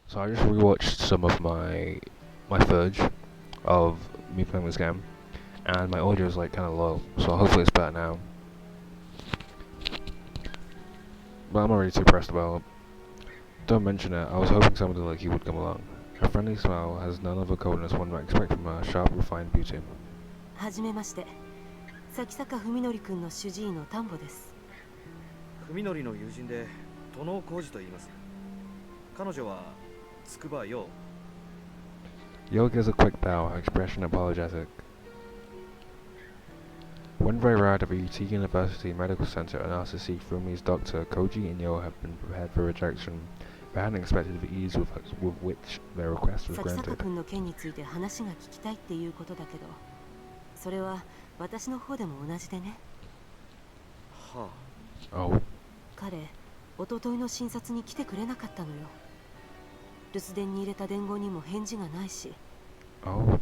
So I just rewatched some of my footage of me playing this game, and my audio is like kind of low, so hopefully it's better now. But I'm not really too pressed about it. Don't mention it. I was hoping somebody like you would come along. Her friendly smile has none of the coldness one might expect from a sharp, refined beauty. はじめまして。崎坂文則君の主治医の田んぼです。文則の友人で殿尾浩二と言います。彼女は筑波陽。Yo gives a quick bow, her expression apologetic. One very ride of a UT University Medical Center and asked to see Fumi's doctor, Koji and Yo have been prepared for rejection. They hadn't expected the ease with which their request was 崎坂 granted. 君の件について話が聞きたいっていうことだけど、それは私の方でも同じでね。はあ。Oh. 彼、一昨日の診察に来てくれなかったのよ。留守電に入れた伝言にも返事がないし。Oh.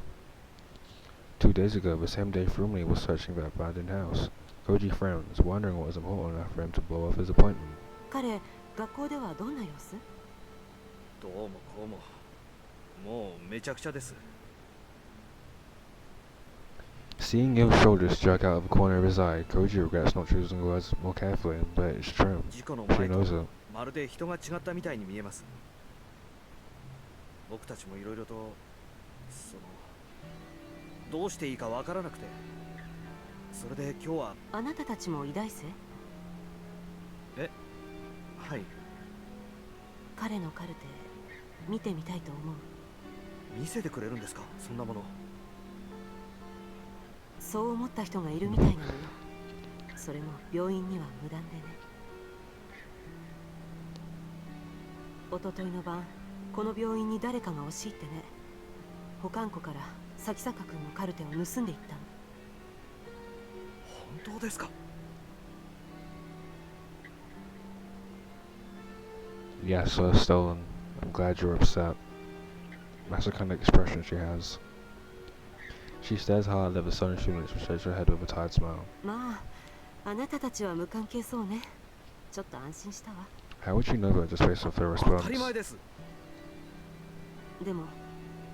2 days ago, the same day Frumley was searching the abandoned house. Koji frowns, wondering what was important enough for him to blow off his appointment. 彼、学校ではどんな様子？どうもこうも。もうめちゃくちゃです。Seeing Yo's shoulders jerk out of the corner of his eye, Koji regrets not choosing words more carefully, but it's true. 事故の She 前 knows と it. まるで人が違ったみたいに見えます。僕たちもいろいろとどうしていいかわからなくて、それで今日は。あなたたちも医大生？はい。彼のカルテ見てみたいと思う。見せてくれるんですか、そんなもの。そう思った人がいるみたいなのよ。それも病院には無断でね。一昨日の晩、この病院に誰かが押し入ってね、保管庫から崎坂君のカルテを盗んでいったの。本当ですか？ Yes, stolen. I'm glad you're upset. That's the kind of expression she has. She stares hard at the sunny students and shakes her head with a tired smile. まあ、あなたたちは無関係そうね。ちょっと安心したわ。How would you know that just based off their 当たり response? 前です。でも、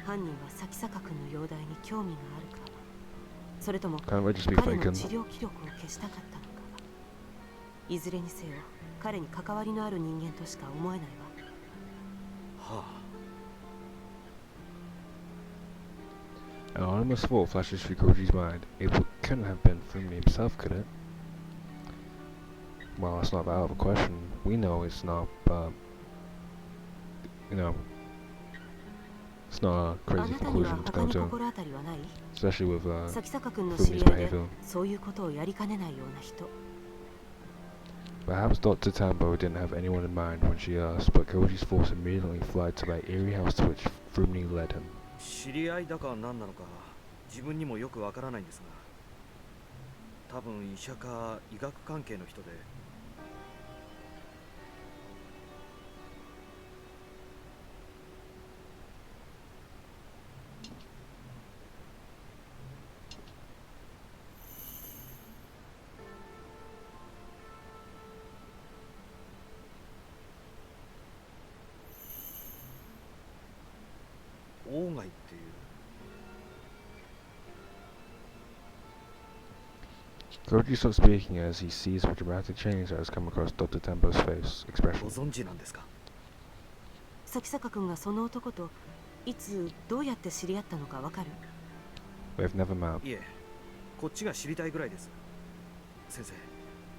犯人は崎坂君の容体に興味があるか、それとも Can't they just be 彼の faking? 治療記録を消したかったのか。いずれにせよ、彼に関わりのある人間としか思えないわ。はあ。An anonymous thought flashes through Koji's mind. It couldn't have been Fumni himself, could it? Well, it's not out of a question. We know it's not, but you know, it's not a あ crazy なたには conclusion to 他 go に to, 心当たりはない？ especially with 崎坂君の Fumi's 知り合いで behavior. そういうことをやりかねないような人。Perhaps Dr. Tambo didn't have anyone in mind when she asked, but Koji's thoughts immediately flied to that eerie house to which Fumni led him. 知り合いだか何なのか自分にもよくわからないんですが、多分医者か医学関係の人で。鴎外っていう。 Koji stops speaking as he sees the dramatic change that has come across Dr. Tambo's face ご expression. 存知なんですか？崎坂君がその男といつどうやって知り合ったのかわかる？ They've never met. いえ、こっちが知りたいぐらいです。先生、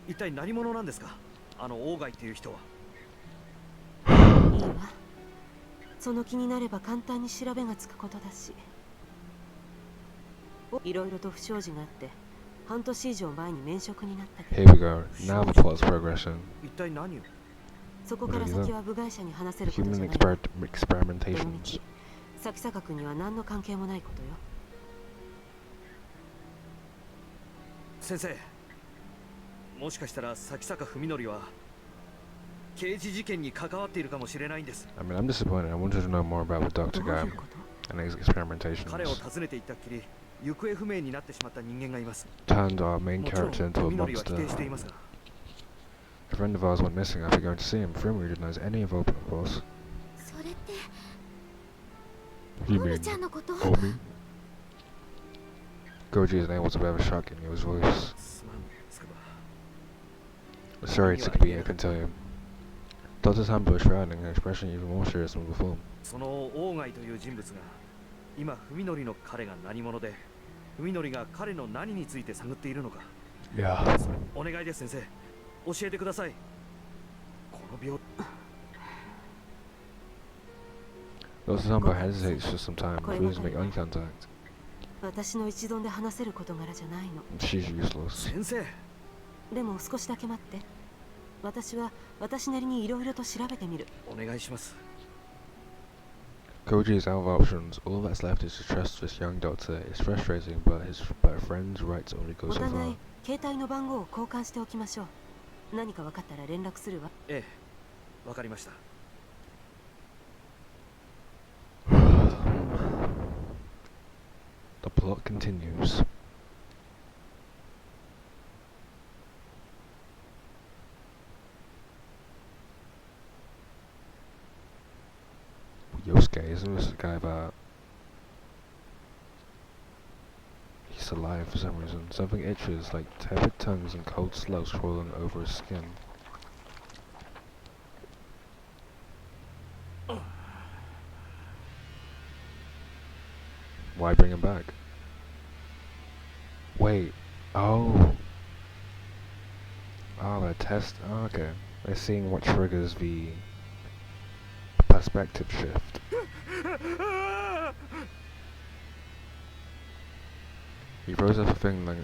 一体何者なんですか、あの鴎外っていう人は。いいわ。その気になれば簡単に調べがつくことだし。いろいろと不祥事があって半年以上前に免職になったけ Here ど、 we go. Now the plot's progressing. 一体何を？そこから先は部外者に話せること Human じゃない。どの experimentations. 道崎坂君には何の関係もないことよ。先生、もしかしたら崎坂文則は刑事事件に関わっているかもしれないんです。 I mean, I'm disappointed. I wanted to know more about the ど Dr. うい guy うこと？ and his 彼を experimentations. 訪ねていったっきり行方不明になってしまった人間がいます。 Turned our main もちろん character into a 文則は否 monster. 定していますが。 A friend of ours went missing after going to see him. Frimrud knows any of Open, of course. それって You のみ mean ちゃんのこと。 Omi? Goji's name was a bit of a shock in his voice. すまんつくば Sorry, Tsukubi, I can tell you. Dr. Sambo is frowning, her expression even more serious than before. そのオーガイという人物が今文則の彼が何者で文則が彼の何について探っているのか Yeah. お願いです先生教えてくださいこの病 Dr. Sambo hesitates for some time, refuses to make eye contact. 私の一存で話せる事柄じゃないの。 She's useless. 先生でも少しだけ待って。私は私なりにいろいろと調べてみる。お願いします Koji is out of options. All that's left is to trust this young doctor. It's frustrating, but a friend's rights only go お so 互 far. い携帯の番号を交換しておきましょう。何か分かったら連絡するわ。ええわかりました The plot continues. Yosuke, isn't this the guy that... He's alive for some reason. Something itches, like tepid tongues and cold slugs crawling over his skin. Why bring him back? Wait. Oh. Oh, they're oh, okay. They're seeing what triggers the perspective shift. He rose up a thing like...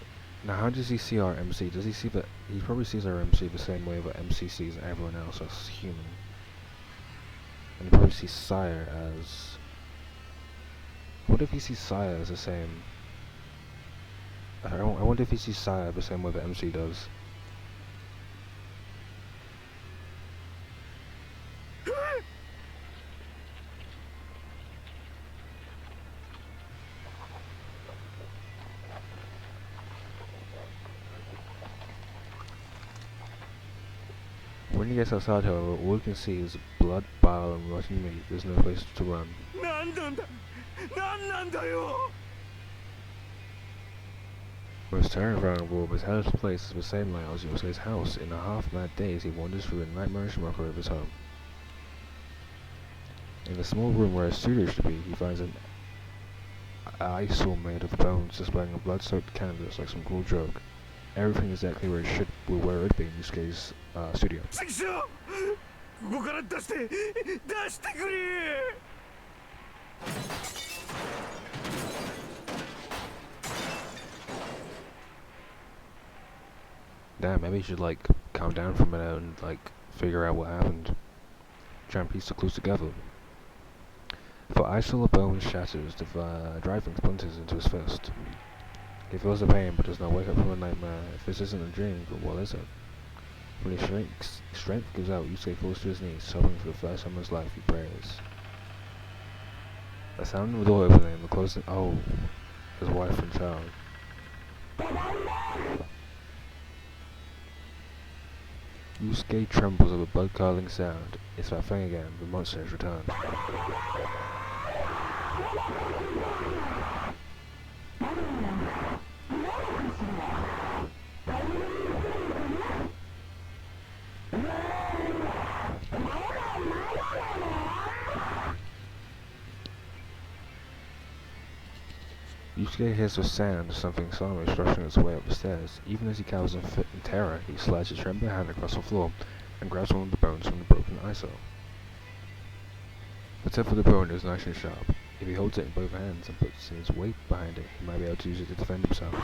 Now how does he see our MC? Does he see that... He probably sees our MC the same way that MC sees everyone else as human. And he probably sees Sire as... What if he sees Sire as the same... I wonder if he sees Sire the same way that MC does. When he gets outside, however, all he can see is blood, bile, and rotten meat. There's no place to run. なんだよ Most terrifying of all, his hellish place is the same night as Yosuke's house. In a half-mad daze, he wanders through a nightmarish mockery of his home. In the small room where his studio should be, he finds an eyesore made of bones displaying a blood-soaked canvas like some cruel joke. Everything is exactly where it would be in Yusuke's studio. ここから出してくれ Damn, maybe he should like calm down for a minute and like figure out what happened. Try and piece the clues together. For Isola Bones shatters, the driving splinters into his fist. He feels the pain but does not wake up from a nightmare. If this isn't a dream, then what is it? When his strength gives out, Yusuke falls to his knees, sobbing for the first time in his life. He prays. The sound of the door opening and the closing. Oh, his wife and child. Yusuke trembles at the blood-curdling sound. It's that thing again. The monster has returned. Yusuke hears the sound of something silently rushing its way up the stairs. Even as he cowers in terror, he slides his trembling hand across the floor and grabs one of the bones from the broken ISO. The tip of the bone is nice and sharp. If he holds it in both hands and puts his weight behind it, he might be able to use it to defend himself.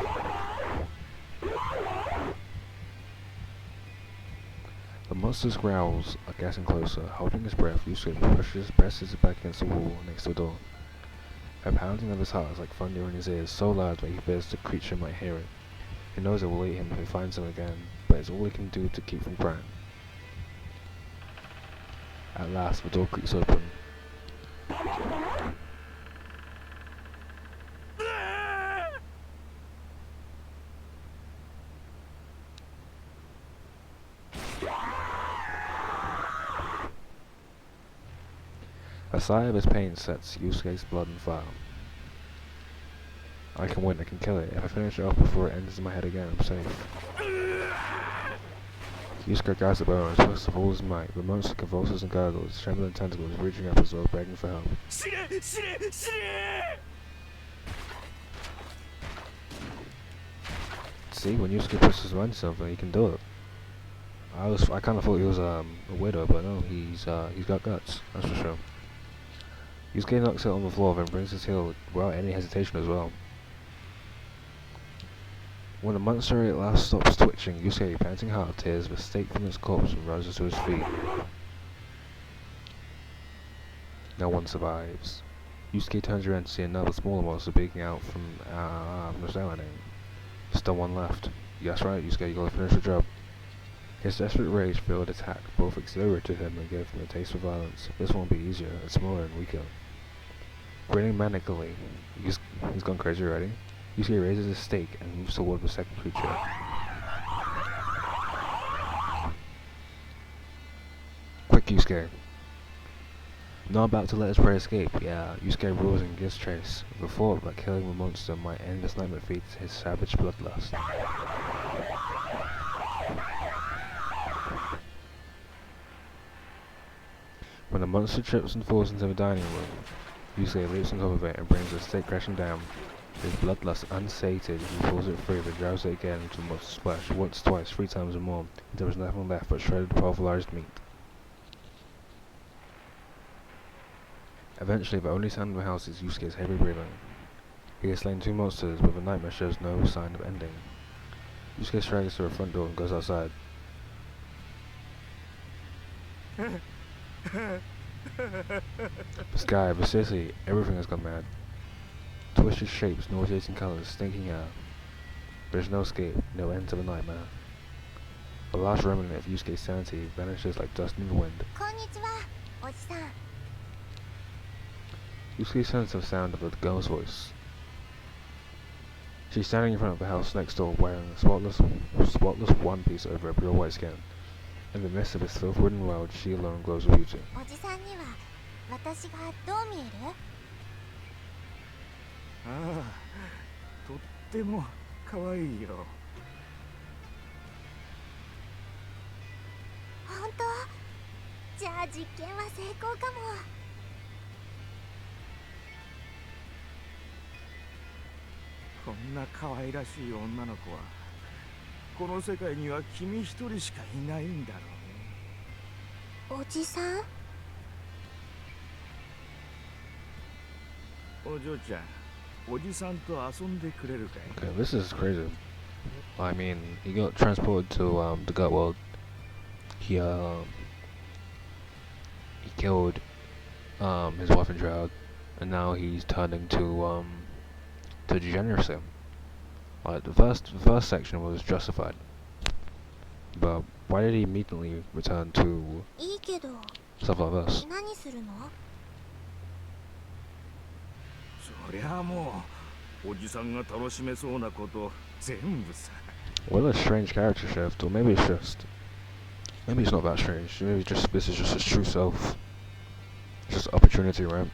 The monster's growls are getting closer. Holding his breath, Yusuke presses it back against the wall next to the door. A pounding of his heart is like thunder in his ears, so loud that he fears the creature might hear it. He knows it will eat him if he finds him again, but it's all he can do to keep from crying. At last, the door creaks open. A sigh of his pain sets Yusuke's blood on fire. I can win, I can kill it. If I finish it off before it enters my head again, I'm safe. Yusuke grabs the bone and twists with all his might. The monster convulses and gurgles, trembling tentacles reaching up as though begging for help. See, when Yusuke puts his mind to something, he can do it. I kind of thought he was a widow, but no, he's got guts, that's for sure. Yusuke knocks it on the floor, then brings his heel without any hesitation as well. When the monster at last stops twitching, Yusuke, panting hard, tears the stake from its corpse and rises to his feet. No one survives. Yusuke turns around to see another smaller monster peeking out from the surrounding. Still one left. That's right, Yusuke, you gotta finish the job. His desperate rage-filled attack both exhilarated him and gave him a taste for violence. This won't be easier, it's smaller and weaker. Grinning manically, he's gone crazy already. Yusuke raises his stake and moves toward the second creature. Quick, Yusuke. Not about to let his prey escape. Yeah, Yusuke roars and gives chase. The thought that killing the monster might end this nightmare feeds his savage bloodlust. When the monster trips and falls into the dining room, Yusuke leaps on top of it and brings the stake crashing down. His bloodlust unsated, he pulls it free but drives it again into the monster's flesh, once, twice, 3 times or more, until there was nothing left but shredded pulverized meat. Eventually, the only sound in the house is Yusuke's heavy breathing. He has slain 2 monsters, but the nightmare shows no sign of ending. Yusuke straggles to the front door and goes outside. The sky, the city, everything has gone mad. Twisted shapes, nauseating colors, stinking air. There's no escape, no end to the nightmare. The last remnant of Yusuke's sanity vanishes like dust in the wind. Yusuke senses the sound of the girl's voice. She's standing in front of the house next door wearing a spotless one piece over her pure white skin. In the midst of this filth-ridden world, she alone glows with beauty. ああ、とっても可愛いよ。本当？じゃあ実験は成功かも。こんな可愛らしい女の子はこの世界には君一人しかいないんだろうね。おじさん？お嬢ちゃん。 おじさんと遊んでくれるかい? Okay, this is crazy. I mean, he got transported to the gut world. He killed his wife and child, and now he's turning to degeneracy. Like the first section was justified, but why did he immediately return to stuff like this? 何するの? そりゃもうおじさんが楽しめそうなこと全部さ。 What a strange character shift, or maybe it's not that strange. Maybe this is just his true self. Just opportunity, right?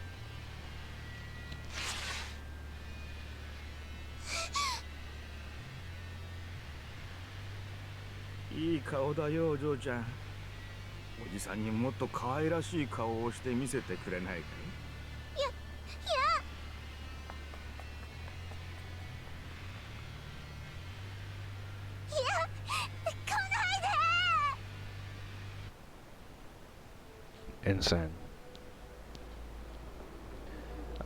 いい顔だよ、お嬢ちゃん。おじさんにもっと可愛らしい顔をして見せてくれないかい? 来ないで! Insane.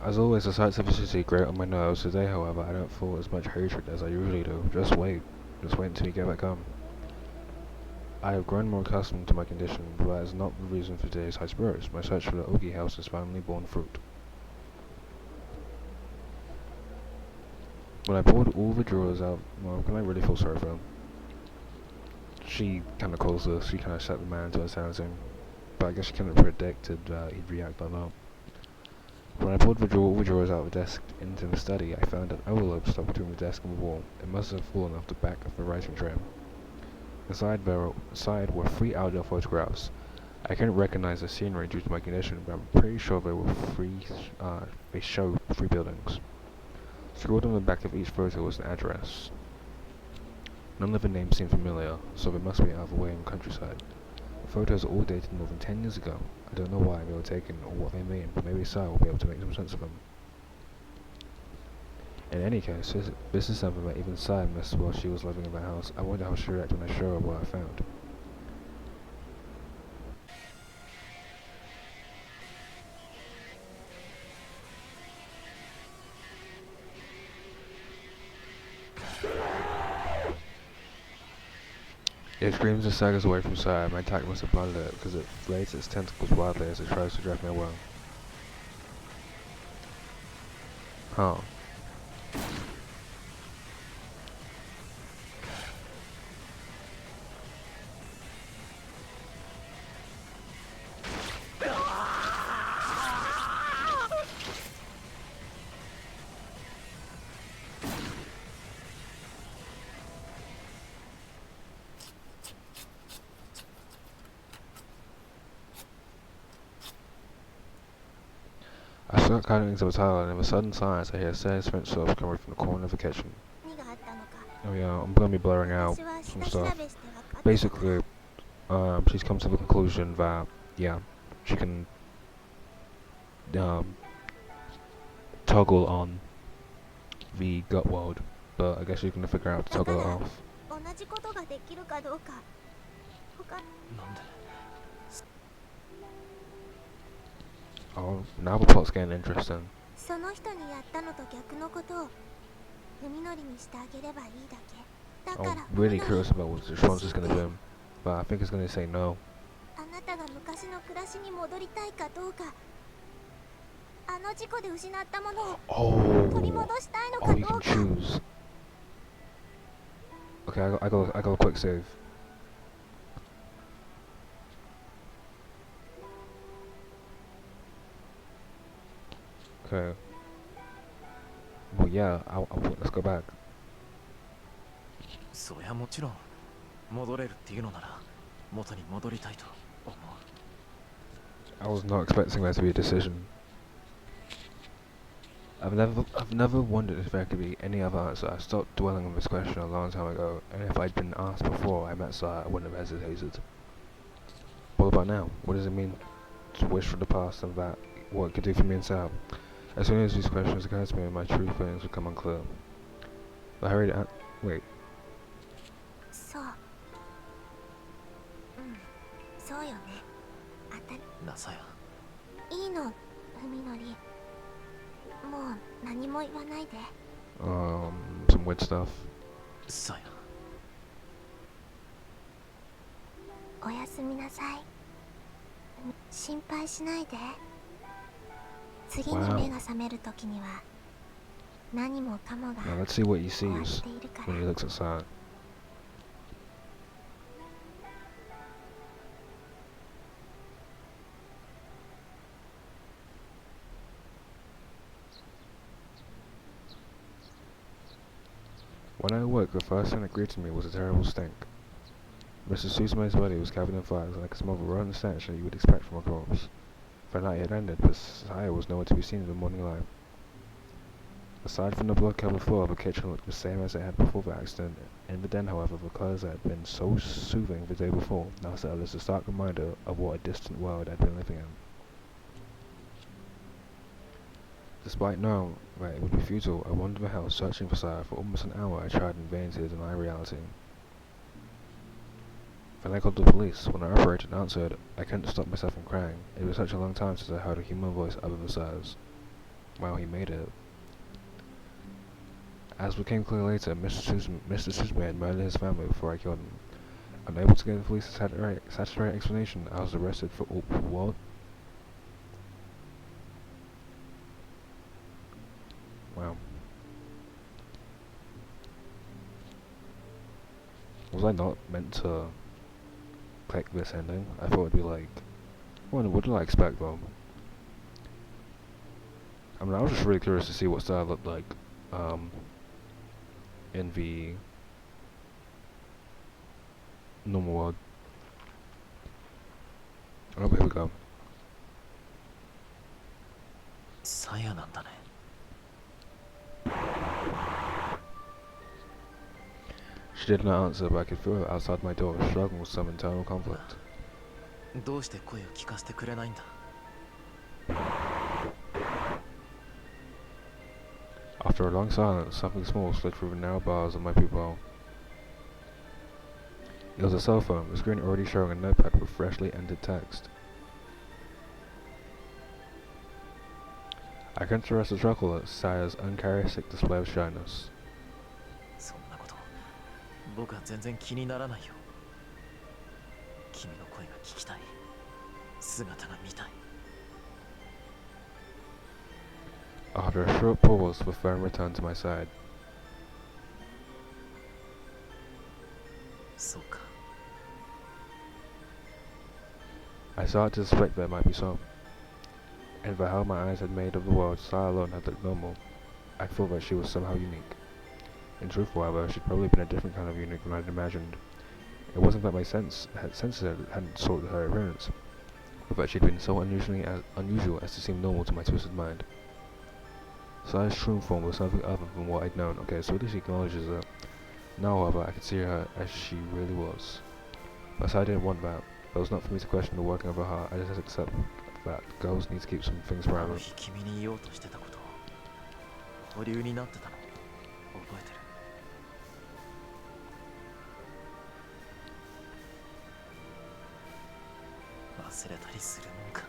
As always, the sights of the city grate on my nerves. Today, however, I don't feel as much hatred as I usually do. Just wait until you get back home. I have grown more accustomed to my condition, but that is not the reason for today's high spirits. My search for the Ogi house has finally borne fruit. When I pulled all the drawers out, well, can I really feel sorry for him? She kind of calls this, she kind of set the man to insanity, but I guess she kind of predicted he'd react like that. When I pulled all the drawers out of the desk into the study, I found an envelope stuck between the desk and the wall. It must have fallen off the back of the writing tray. Inside were 3 outdoor photographs. I couldn't recognize the scenery due to my condition, but I'm pretty sure they were they show 3 buildings. Scrawled on the back of each photo was an address. None of the names seemed familiar, so they must be out of the way in the countryside. The photos are all dated more than 10 years ago. I don't know why they were taken or what they mean, but maybe Sai will be able to make some sense of them. In any case, this is something that even Sai missed while she was living in the house. I wonder how she reacted when I show her what I found. It screams and staggers away from Sai. My attack must have blundered it, because it flails its tentacles wildly as it tries to drag me away. Huh. I start counting into the tower, and in the sudden silence I hear Sarah's French source coming from the corner of the kitchen. 何があったのか Oh yeah, I'm gonna be blurring out 私は some 下調 stuff. べして分かったの Basically, she's come to the conclusion that, yeah, she can, toggle on the gut world, but I guess she's gonna figure out how to toggle it off. 同じことができるかどうか他 Oh, now the plot's getting interesting. その人にやったのと逆のことを海のりにしてあげればいいだけだから I'm really curious about what the response is gonna be, but I think it's gonna say no. あなたが昔の暮らしに戻りたいかどうかあの事故で失ったものを取り Oh, 戻したいの oh, か you ど can うか choose. Okay, I got a quick save. Okay. Well, yeah, let's go back. そりゃもちろん戻れるっていうのなら元に戻りたいと思う。 I was not expecting there to be a decision. I've never wondered if there could be any other answer. I stopped dwelling on this question a long time ago, and if I'd been asked before I met Sai, I wouldn't have hesitated. What about now? What does it mean to wish for the past and that? What it could do for me and Sal? As soon as these questions occurred to me, my true feelings would become unclear. I hurried out. Wait. そうそうよね当たりなさや、いいの海のりもう何も言わないで Some weird stuff. さや、おやすみなさい心配しないで次に Wow. 目が覚める時には何もかもが Now let's see what he 終わっ sees ているから when he looks at Sai. When I awoke, the first thing that greeted me was a terrible stink. Mr. Suzume's body was covered in flies, like a smell of rotten stench that you would expect from a corpse. The night had ended, but Saya was nowhere to be seen in the morning light. Aside from the blood-covered floor, the kitchen looked the same as it had before the accident. In the den, however, the colours that had been so soothing the day before now served as a stark reminder of what a distant world I'd been living in. Despite knowing that it would be futile, I wandered the house searching for Saya. For almost an hour I tried in vain to deny reality. Then I called the police. When the operator answered, I couldn't stop myself from crying. It was such a long time since I heard a human voice other than Saya's. Wow, he made it. As became clear later, Mr. Suzume had murdered his family before I killed him. Unable to give the police a satisfactory explanation, I was arrested for what? Wow. Was I not meant to click this ending? I thought it'd be like... What did I expect though? I mean, I was just really curious to see what style looked like, in the normal world. Oh, here we go. さやなんだね。 She did not answer, but I could feel her outside my door, struggling with some internal conflict. どうして声を聞かせてくれないんだ。 After a long silence, something small slid through the narrow bars of my pupil. It was a cell phone, the screen already showing a notepad with freshly entered text. I couldn't suppress a chuckle at Saya's uncharacteristic display of shyness. そんなこと僕は全然気にならないよ。君の声が聞きたい。姿が見たい。 After a short pause, the phone returned to my side. そうか。 I started to suspect there might be some. And for how my eyes had made of the world, Saya alone had looked normal. I thought that she was somehow unique. In truth, however, she'd probably been a different kind of unique than I'd imagined. It wasn't that my senses hadn't sorted her appearance, but that she'd been so unusual as to seem normal to my twisted mind. Saya's true form was something other than what I'd known. Okay, so at least she acknowledges that. Now, however, I could see her as she really was. But Saya didn't want that. It was not for me to question the working of her heart. I just had to accept that girls need to keep some things あの private. 日君に言おうとしてたこと保留になってたの覚えてる。忘れたりするもんか。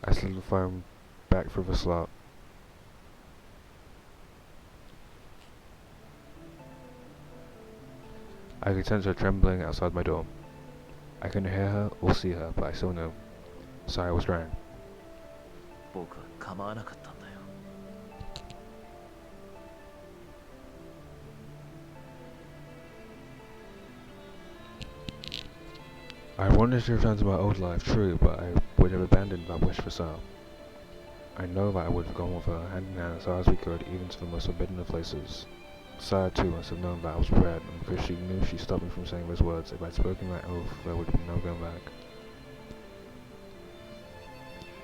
I slid the phone back through the slot. I could sense her trembling outside my door. I couldn't hear her or see her, but I still knew. Saya was trying. 僕は構わなかったんだよ。 I wanted to return to my old life, true, but I would have abandoned that wish for Saya. I know that I would have gone with her hand in hand as far as we could, even to the most forbidden of places. Saya too must have known that I was prepared, and because she knew she stopped me from saying those words, if I'd spoken that oath, there would have been no going back.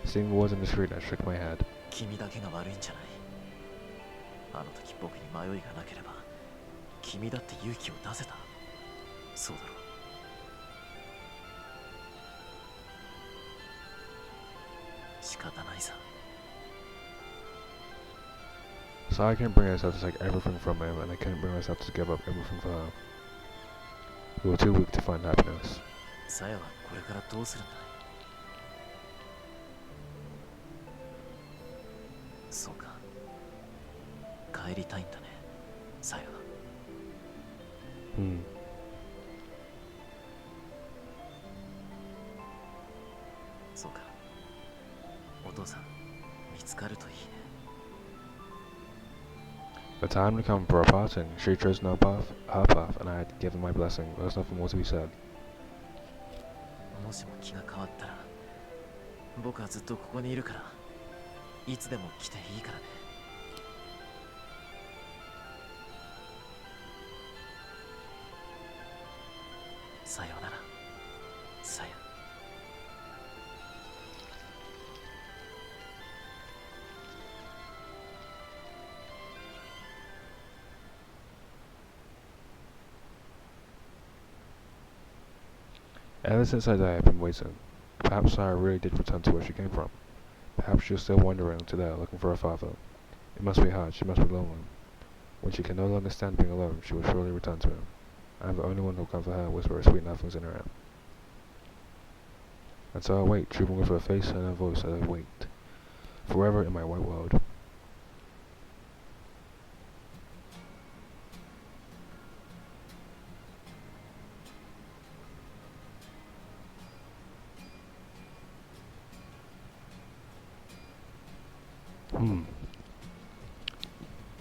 Seeing the words in the street, I shook my head. 君だけが悪いんじゃない。あの時僕に迷いがなければ君だって勇気を出せた。そうだろう。 仕方ないさ。 Saya couldn't bring herself to take everything from him, and I couldn't bring myself to give up everything for her. We were too weak to find happiness. さやはこれからどうするんだ。そうか。帰りたいんだね、さやは。そうか。お父さん、見つかるといいね。 The time had come for a parting. She chose no path, her path, and I had given my blessing. There was nothing more to be said. もしも気が変わったら、僕はずっとここにいるから、いつでも来ていいからね。さようなら、さや。 Ever since I died, I've been waiting. Perhaps Sarah really did return to where she came from. Perhaps she was still wandering to there, looking for her father. It must be hard, she must be lonely. When she can no longer stand being alone, she will surely return to him. I am the only one who will come for her, whisper her sweet nothings in her ear. And so I wait, trooping with her face and her voice as I wait. Forever in my white world.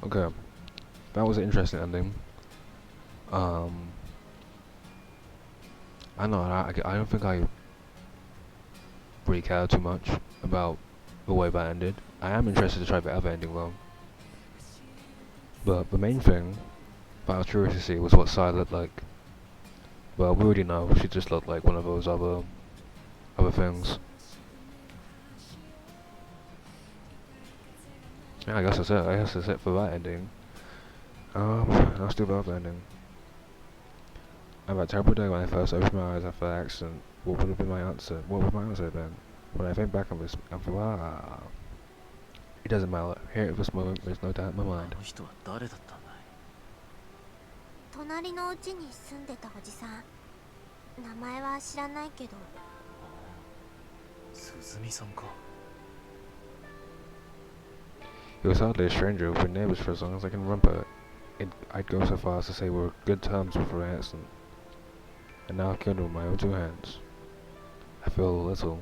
Okay. That was an interesting ending. Um, I know I don't think I really care too much about the way that ended. I am interested to try the other ending though. But the main thing that I was curious to see was what Sai looked like. Well, we already know she just looked like one of those other things. Yeah, I guess that's it. I guess that's it for that ending. Let's do the other ending. I had a terrible day when I first opened my eyes after the accident. What would have been my answer? What would my answer have been? When I think back on this, it doesn't matter. Here at this moment, there's no doubt in my あ mind. の人は誰だったんだい？隣の家に住んでたおじさん。名前は知らないけど。鈴見さんか。 He was hardly a stranger. We've been neighbours for as long as I can remember. I'd go so far as to say we were on good terms before the accident. And now I've killed him with my own two hands. I feel a little.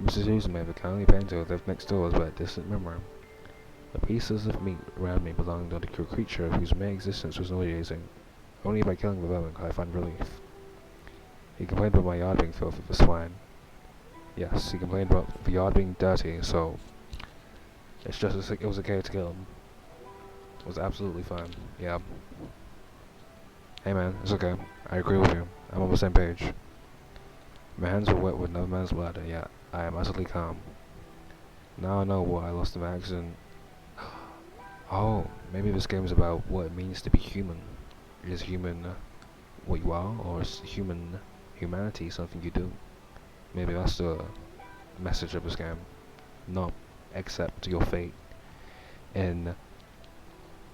Mrs. Usume, the kindly painter who lived next door, was but a distant memory. The pieces of meat around me belonged to a creature whose mere existence was nauseating. Only by killing the vermin could I find relief. He complained about my yard being filthy with swine. Yes, he complained about the yard being dirty, so it's just it was okay to kill him. It was absolutely fine. Yeah. Hey man, it's okay. I agree with you. I'm on the same page. My hands were wet with no man's blood, and yet I am utterly calm. Now I know why I lost in the accident. Oh, maybe this game is about what it means to be human. Is human what you are, or is humanity something you do? Maybe that's the message of this game. Not accept your fate in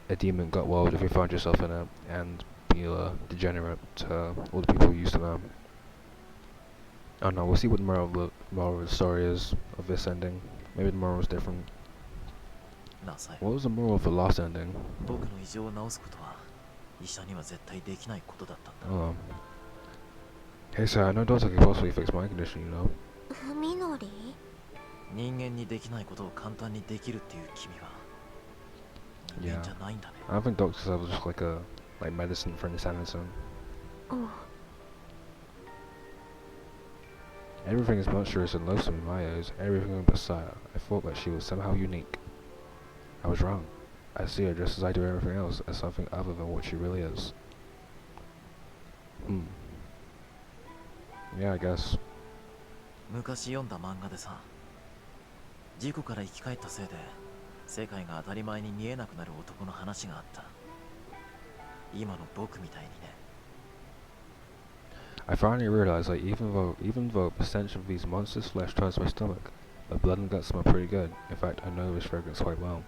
a demon gut world if you find yourself in it, and be a degenerate to all the people you used to know. I don't know, we'll see what the moral of the story is of this ending. Maybe the moral is different. なさい。 What was the moral of the last ending? 僕の異常を治すことは医者には絶対できないことだったんだ。 Oh. Hey sir, I know doctor can possibly fix my condition, you know. ふみのり？人間にできないことを簡単にできるっていう君は人間じゃないんだね。 I don't think doctors are just like medicine for insanity. うん。 Everything is monstrous and loathsome in my eyes. Everything but Saya. I thought that she was somehow unique. I was wrong. I see her just as I do everything else, as something other than what she really is. Yeah, I guess. 昔読んだ漫画でさ、事故から生き返ったせいで世界が当たり前に見えなくなる男の話があった。今の僕みたいにね。 I finally realized that even though the stench of these monsters' flesh turns my stomach, the blood and guts smell pretty good. In fact, I know this fragrance quite well.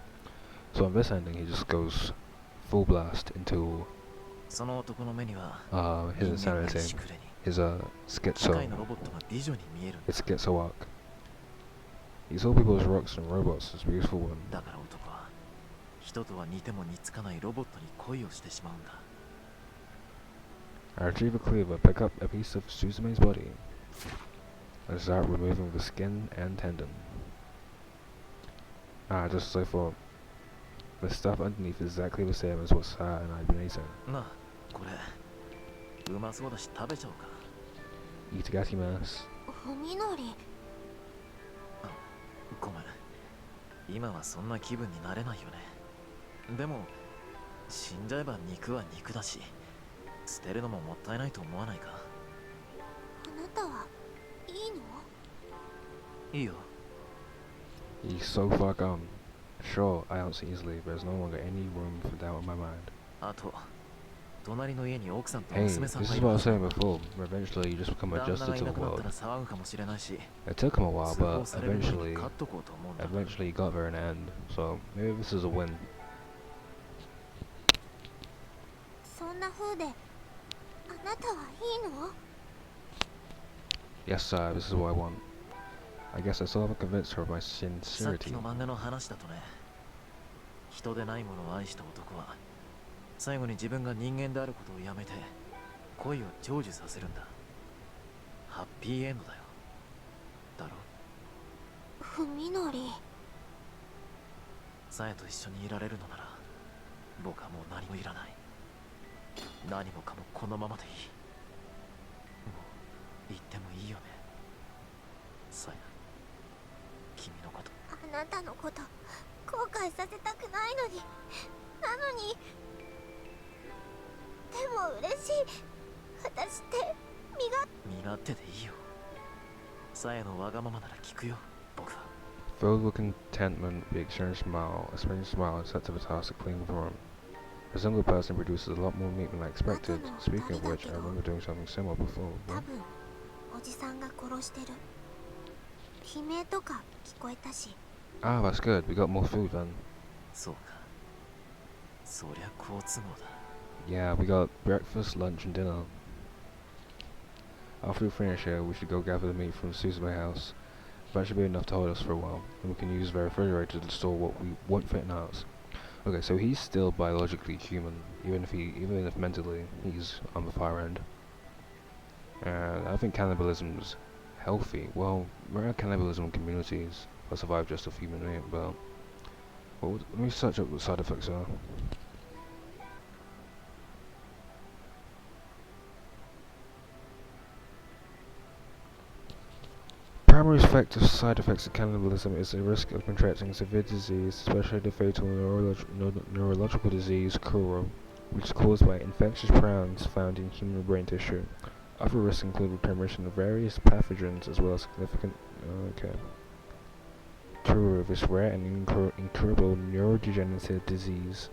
So in this ending, he just goes full blast into その男の目には his 人間が insanity, しくれに his 機 schizo, 械のロボットが美女に見えるんだ。 his schizo arc. He saw people as rocks and robots as beautiful women. だから男は人とは似ても似つかないロボットに恋をしてしまうんだ。 I retrieve a cleaver, pick up a piece of Suzume's body, and start removing the skin and tendon. Just as I thought. The stuff underneath is exactly the same as what Saya and I had been eating. なあ、これうまそうだし食べちゃおうか。 Itagakimasu. ふみのり？ごめん、今はそんな気分になれないよね。でも死んじゃえば肉は肉だし、捨てるのももったいないと思わないか？あなたはいいの？いいよ。 He's so far gone. Sure, I answer easily. There's no longer any room for doubt in my mind. あと、隣の家に奥さんと Hey, 娘 this さんが is い what I る。 was saying before. Eventually, you just become 旦那 adjusted がい to な the くなったら world. 騒ぐかもしれないし、 It took him a while, 通報 but される前に eventually, 飼っとこうと思うんだ。 eventually he got there in the end. So maybe this is a win. そんな風であなたはいいの？ Yes, sir. This is what I want. I guess I still haven't convinced her of my さっき sincerity. の漫画の話だとね、人でないものを愛した男は最後に自分が人間であることをやめて恋を成就させるんだ。ハッピーエンドだよ。だろ？ふみのり？さやと一緒にいられるのなら僕はもう何もいらない。何もかもこのままでいい。もう言ってもいいよね、さや。君のこと。あなたのこと後悔させたくないのに、なのに。でも嬉しい。私って身勝手でいいよ。さやのわがままなら聞くよ、僕は。 Filled with contentment, the exchanged smile. A strange smile and set to the task of cleaning the room. A single person produces a lot more meat than I expected. Speaking of which, I remember doing something similar before. 多 What? 分おじさんが殺してる。悲鳴とか聞こえたし。 Ah, that's good. We got more food then. そうか。そりゃ好都合だ。 Yeah, we got breakfast, lunch, and dinner. After we finish here, we should go gather the meat from Suzume house. That should be enough to hold us for a while, and we can use the refrigerator to store what we won't fit in our house. Okay, so he's still biologically human, even if mentally he's on the far end. And I think cannibalism's healthy. Well, rare cannibalism communities will survive just off human meat, but let me search up what side effects are. Primary side effects of cannibalism is the risk of contracting severe disease, especially the fatal neurological disease Kuro, which is caused by infectious prions found in human brain tissue. Other risks include the transmission of various pathogens as well as significant Kuro, this rare and incurable neurodegenerative disease.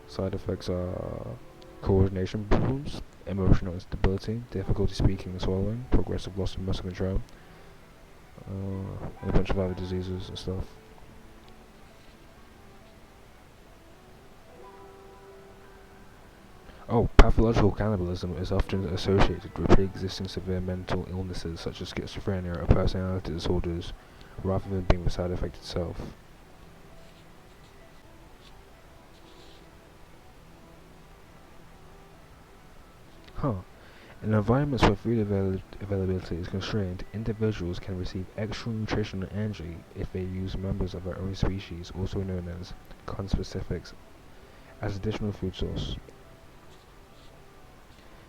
Side effects are coordination problems, emotional instability, difficulty speaking and swallowing, progressive loss of muscle control, and a bunch of other diseases and stuff. Oh, pathological cannibalism is often associated with pre-existing severe mental illnesses such as schizophrenia or personality disorders, rather than being the side effect itself. Huh. In environments where food availability is constrained, individuals can receive extra nutritional energy if they use members of their own species, also known as conspecifics, as additional food source.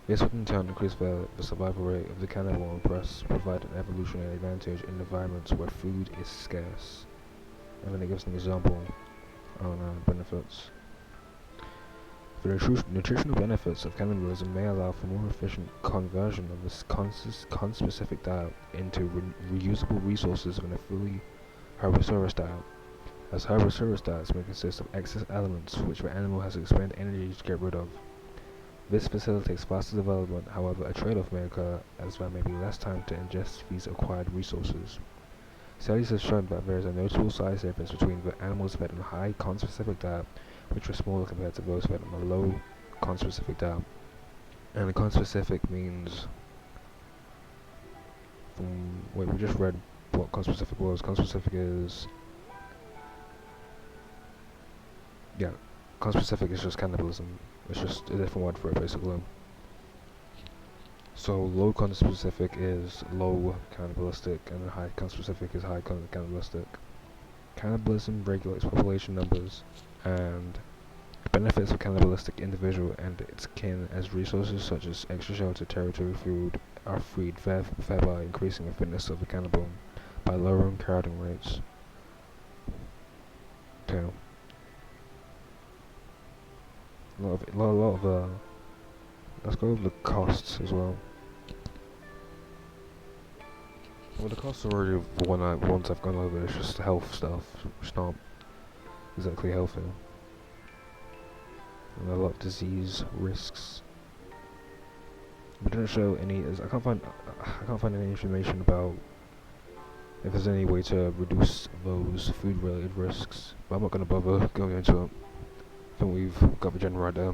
This would in turn increase the survival rate of the cannibal and thus provide an evolutionary advantage in environments where food is scarce. And then it gives an example on benefits. The nutritional benefits of cannibalism may allow for more efficient conversion of this conspecific diet into reusable resources than a fully herbivorous diet, as herbivorous diets may consist of excess elements which the animal has to expend energy to get rid of. This facilitates faster development, however a trade-off may occur as there may be less time to ingest these acquired resources. Studies have shown that there is a notable size difference between the animals fed on a high conspecific diet, which were smaller compared to those fed on a low conspecific diet. And the conspecific means we just read what conspecific was. Conspecific is conspecific is just cannibalism. It's just a different word for it basically. So low conspecific is low cannibalistic and high conspecific is high cannibalistic. Cannibalism regulates population numbers and benefits of cannibalistic individual and its kin as resources such as extra shelter, territory, food are freed, thereby increasing the fitness of the cannibal by lowering crowding rates. Okay. Let's go over the costs as well. Well, the costs are already ones I've gone over. It's just health stuff, which is not exactly healthy. And a lot of disease risks. It didn't show any. I can't find any information about if there's any way to reduce those food-related risks. But I'm not gonna bother going into it. I think we've got the general idea.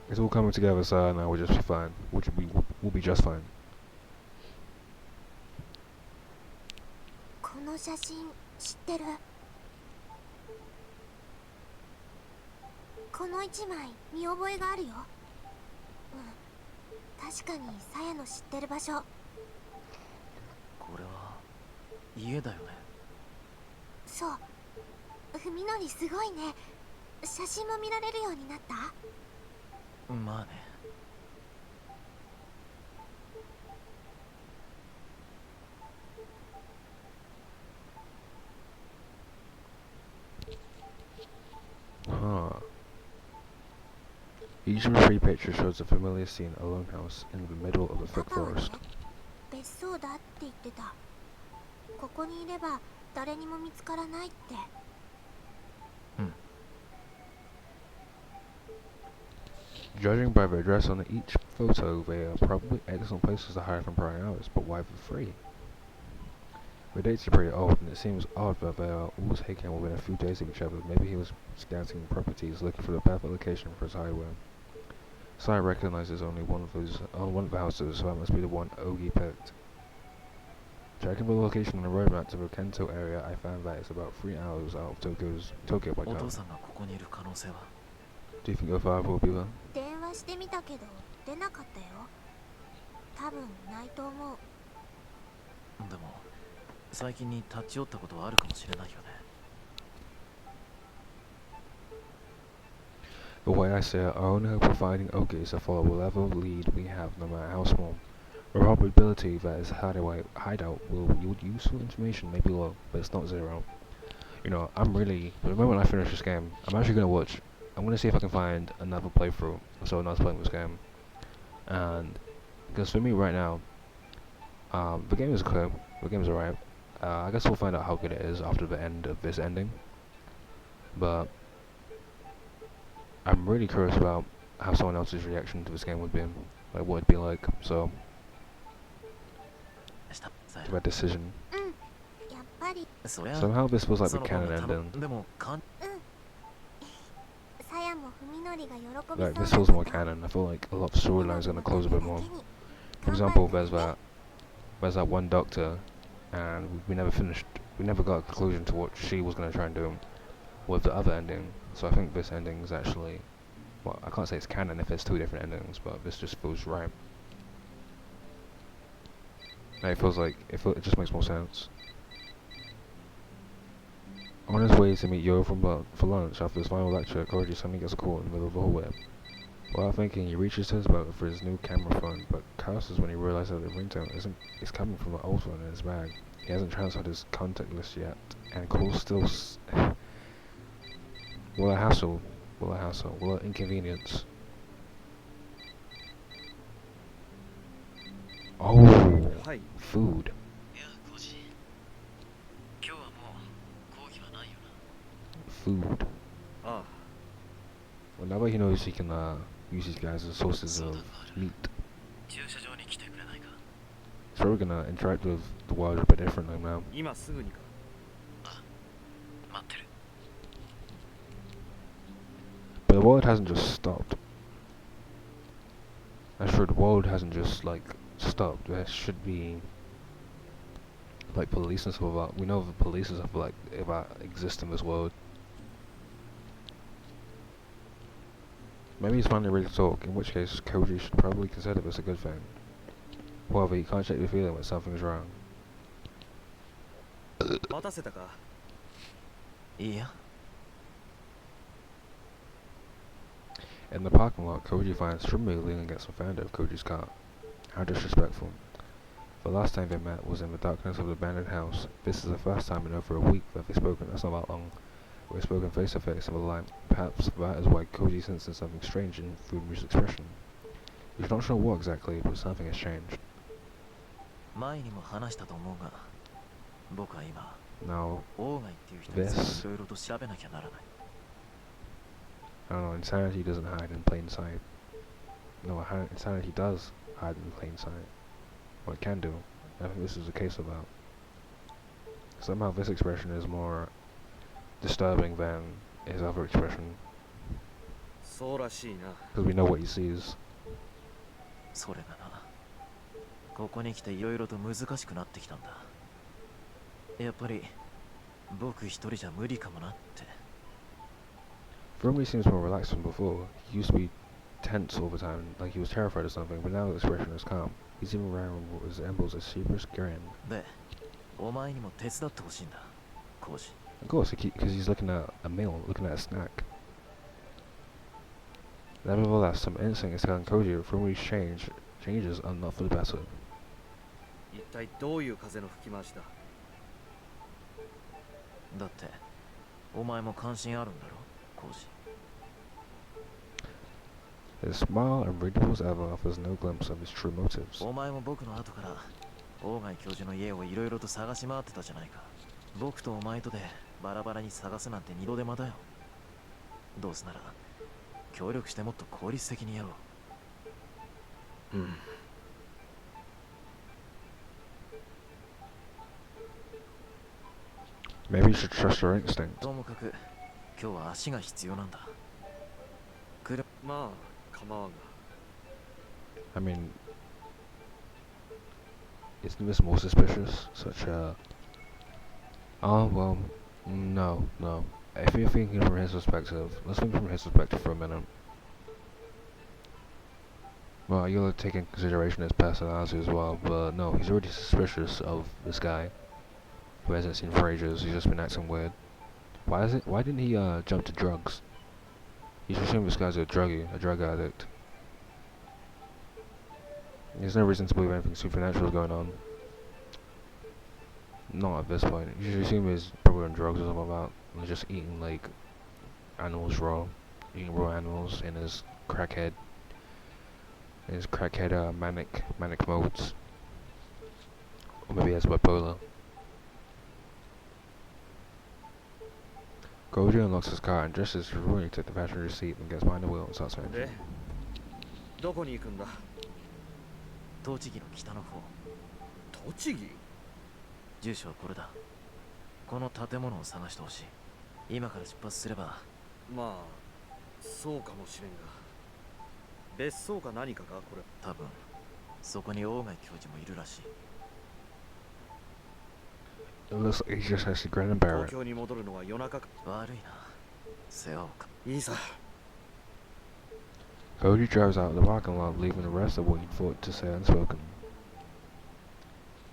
It's all coming together, so now we'll just be fine. We'll be just fine. この写真知ってる？この一枚見覚えがあるよ。確かにさやの知ってる場所。これは家だよね。そう、文則すごいね。写真も見られるようになった？まあね。Huh. Each of the three pictures shows a familiar scene, a lone house in the middle of a パ thick パはね、 forest. 別荘だって言ってた。ここにいれば誰にも見つからないって。Judging by the address on each photo, they are probably excellent places to hide from prying eyes, but why for free? The dates are pretty old, and it seems odd that they are all taken within a few days of each other. Maybe he was scouting properties, looking for the perfect location for his hideaway. Sai recognizes only one of the houses, so that must be the one Ogi picked. Checking the location on the road map to the Kento area, I found that it's about 3 hours out of Tokyo by お car. 父さんがここにいる可能性は？ Do you think your father will be there? 電話してみたけど出なかったよ。多分ないと思う。でも最近に立ち寄ったことはあるかもしれないよね。The way I see it, our only hope of finding Ogi is to follow whatever lead we have, no matter how small. The probability that his hideout will yield useful information may be low, but it's not zero. You know, the moment I finish this game, I'm going to see if I can find another playthrough of someone else playing this game. And, because for me right now, the game is clear, the game is alright. I guess we'll find out how good it is after the end of this ending. But I'm really curious about how someone else's reaction to this game would be, like what it'd be like. So, したさ to that decision. やっぱりそりゃ Somehow this was like そ the の canon 方が ending. でもかんさやも文則が喜びそうな Like こ this と。 feels more canon. I feel like a lot of storylines are gonna close a bit more. For example, there's that one doctor, and we never got a conclusion to what she was gonna try and do with the other ending. So I think this ending is actually, well, I can't say it's canon if there's two different endings, but this just feels right. Like, it feels like it just makes more sense. On his way to meet Yo for lunch after his final lecture, Koji suddenly gets a call in the middle of the hallway. Without thinking, he reaches to his belt for his new camera phone, but curses when he realizes that the ringtone is coming from the old phone in his bag. He hasn't transferred his contact list yet, and calls still what a hassle, what an inconvenience. Oh, はい。 food. いやコーチ今日はもう講義はないよな。 Food. ああ、 Well, now that he knows he can use these guys as sources そう of だファール meat, 駐車場に来てくれないか。 he's probably gonna interact with the world a bit differently now. 今すぐにか。待ってる。 But the world hasn't just stopped. That's true, the world hasn't just, like, stopped. There should be, like, police and stuff about. We know the police and stuff, like, exist in this world. Maybe he's finally ready to talk, in which case Koji should probably consider this a good thing. However, he can't shake the feeling that something's wrong. 待たせたか。いいや。 In the parking lot, Koji finds Shunmei leaning against the fender of Koji's car. How disrespectful. The last time they met was in the darkness of the abandoned house. This is the first time in over a week that they've spoken. That's not that long. We've spoken face to face in the light. Perhaps that is why Koji senses something strange in Fumi's expression. He's not sure what exactly, but something has changed. 前にも話したと思うが、僕は今、 Now, オーガイっていう人についていろいろと調べなきゃならない。 I don't know, insanity doesn't hide in plain sight. No, insanity does hide in plain sight. Well, it can do. I think this is a case of that. Somehow this expression is more disturbing than his other expression, そうらしいな。 because we know what he sees. それがな、ここに来ていろいろと難しくなってきたんだ。やっぱり、僕一人じゃ無理かもなって。 Fumi seems more relaxed than before. He used to be tense all the time, like he was terrified of something, but now his expression is calm. He's even wearing what resembles a sheepish grin. で、お前にも手伝ってほしいんだ、コージ。Of course, because he's looking at a meal, looking at a snack. Nevertheless, some instinct is telling Koji that Furumi's changes are not for the better. 一体どういう風の吹き回しだ。だってお前も関心あるんだろコウジ。 His smile, unreadable as ever, offers no glimpse of his true motives. お前も僕の後から大貝教授の家をいろいろと探し回ってたじゃないか。僕とお前とでバラバラに探すなんて二度手間だよ。どうせなら協力してもっと効率的にやろう。うん。 Maybe you should trust your instinct. ともかく今日は足が必要なんだ。まあ構わんが。 I mean, isn't this more suspicious? Oh, well, no. If you're thinking from his perspective, let's think from his perspective for a minute. Well, you'll take into consideration his personality as well, but no, he's already suspicious of this guy, who hasn't seen for ages. He's just been acting weird. Why didn't he jump to drugs? You should assume this guy's a drug addict. There's no reason to believe anything supernatural is going on. Not at this point. You should assume he's probably on drugs or something like that. And just eating like animals raw. Eating raw animals in his crackhead manic modes. Or maybe he has bipolar. Gojo unlocks his car and just as Rurouni takes the passenger seat and gets behind the wheel and starts making. で、どこに行くんだ。栃木の北の方。栃木。住所はこれだ。この建物を探してほしい。今から出発すれば。まあそうかもしれんが。別荘か何かかこれ。多分そこに大貝教授もいるらしい。 It looks like he just has to grin and bear 東 it. 京に戻るのは夜中か。悪いな。世話をか。いいさ。 Koji drives out of the parking lot, leaving the rest of what he thought to say unspoken.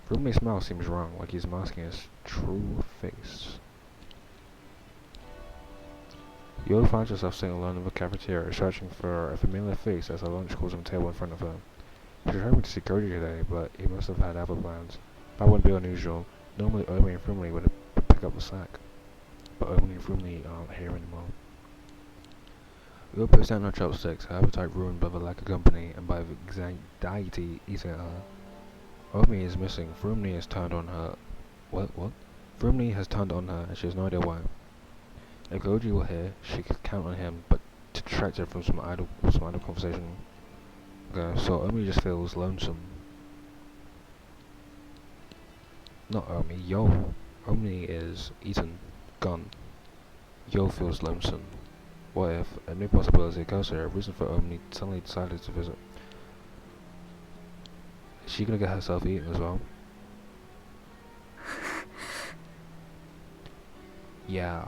Furumi's smile seems wrong, like he's masking his true face. Yo finds herself sitting alone in the cafeteria, searching for a familiar face as her lunch calls on the table in front of her. She was hoping to see Koji today, but he must have had other plans. That wouldn't be unusual. Normally Omi and Fumli would pick up the slack, but Omi and Fumli aren't here anymore. Yo puts down her chopsticks, her appetite ruined by the lack of company and by the anxiety eating at her. Omi is missing. Fumli has turned on her. What? Fumli has turned on her and she has no idea why. If Koji were here, she could count on him, but to distract her from some idle conversation. Okay, so Omi just feels lonesome. Not Omi, Yo. Omi is eaten, gone. Yo feels lonesome. What if a new possibility occurs to her, a reason for Omi suddenly decided to visit? Is she gonna get herself eaten as well? Yeah.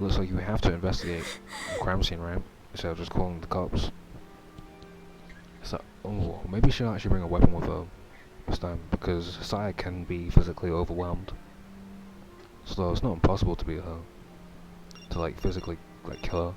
Looks like you have to investigate the crime scene, right? Instead of just calling the cops. So, oh, maybe she'll actually bring a weapon with her this time, because Saya can be physically overwhelmed. So it's not impossible to beat her. To like physically like kill her.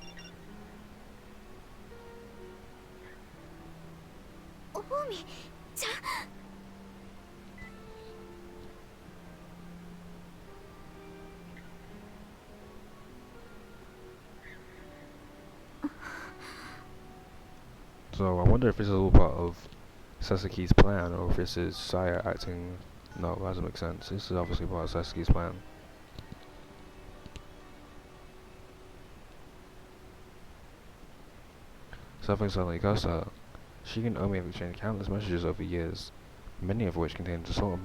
So I wonder if this is all part of Sasuke's plan, or if this is Saya acting. No, that doesn't make sense. This is obviously part of Sasuke's plan. Something suddenly occurs to her. She and Omi have exchanged countless messages over years, many of which contain assault.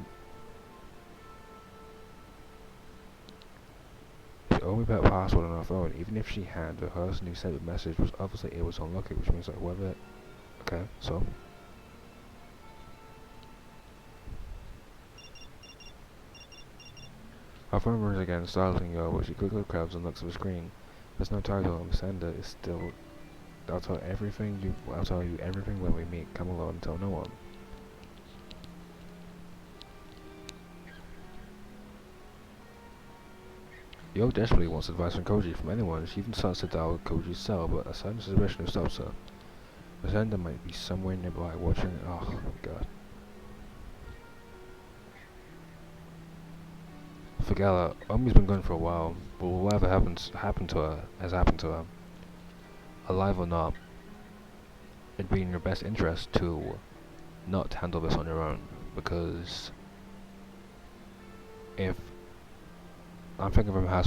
If Omi put a password on her phone, even if she had, the person who sent the message was obviously able to unlock it, which means that whoever. Okay, so. Her phone rings again, startling Yo, but she quickly grabs and looks at the screen. There's no title, and the sender is still. I'll tell you everything when we meet. Come along and tell no one. Yo desperately wants advice on Koji from anyone. She even starts to doubt Koji's cell, but a sudden suspicion stops her. Rosenda might be somewhere nearby watching. Oh god. Forget Omi's been gone for a while, but whatever happened to her has happened to her. Alive or not, it'd be in your best interest to not handle this on your own, because if I'm thinking from her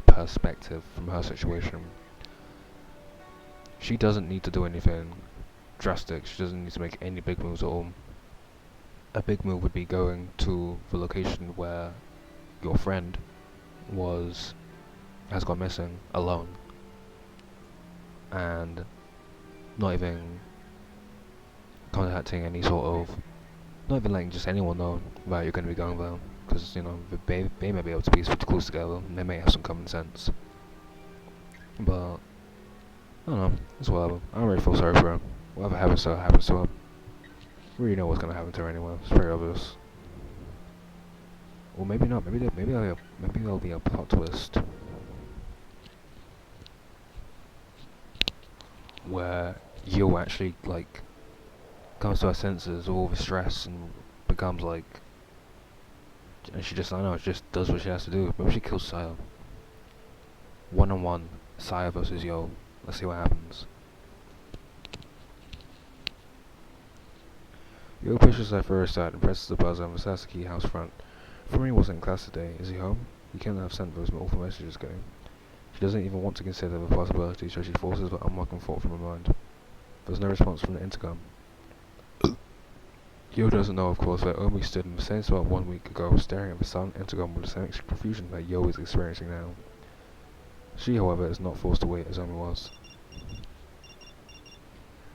perspective, from her situation, she doesn't need to do anything drastic. She doesn't need to make any big moves at all. A big move would be going to the location where your friend has gone missing alone, and not even contacting any sort of, not even letting just anyone know that you're going to be going there, because you know they may be able to be close together, and they may have some common sense. But I don't know, it's whatever. I don't really feel sorry for her. Whatever happens to her happens to her. We already know what's going to happen to her anyway. It's very obvious. Or maybe not. Maybe there'll be a plot twist where Yo actually like comes to her senses, all the stress, and becomes like, and she just, I don't know, just does what she has to do. Maybe she kills Saya. 1-on-1, Saya versus Yo. Let's see what happens. Yo pushes her further aside and presses the buzzer on the Sasaki house front. Fumi wasn't in class today. Is he home? He couldn't have sent those awful messages going. She doesn't even want to consider the possibility, so she forces the unwelcome thought from her mind. There's no response from the intercom. Yo doesn't know, of course, that Omi stood in the same spot 1 week ago, staring at the silent intercom with the same confusion that Yo is experiencing now. She, however, is not forced to wait as Omi was.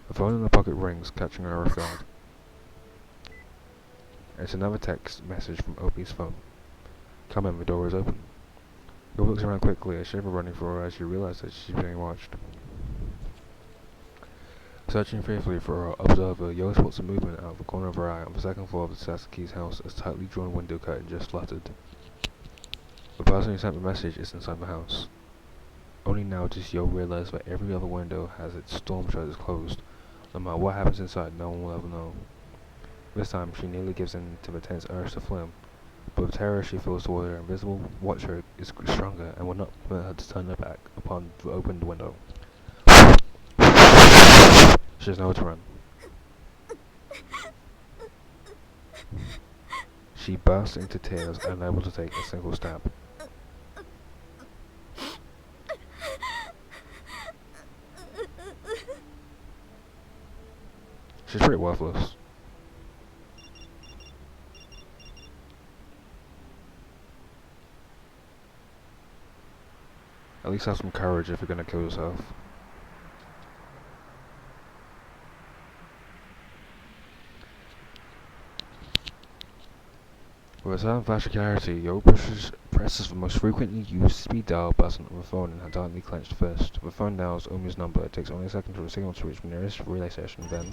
The phone in her pocket rings, catching her off guard. It's another text message from Omi's phone. Come in, the door is open. Yo looks around quickly, a shiver running through her as she realizes that she's being watched. Searching fearfully for her observer, Yo spots a movement out of the corner of her eye on the second floor of the Sasaki's house as tightly drawn window curtain just fluttered. The person who sent the message is inside the house. Only now does Yo realize that every other window has its storm shutters closed. No matter what happens inside, no one will ever know. This time, she nearly gives in to the tense urge to flee, but the terror she feels toward her invisible watcher is stronger and will not permit her to turn her back upon the opened window. She has nowhere to run. She bursts into tears, unable to take a single step. She's pretty worthless. At least have some courage if you're gonna kill yourself. With a sudden flash of clarity, Yo presses the most frequently used speed dial button on the phone in her tightly clenched fist. The phone dials Omi's number. It takes only a second for the signal to reach the nearest relay station, then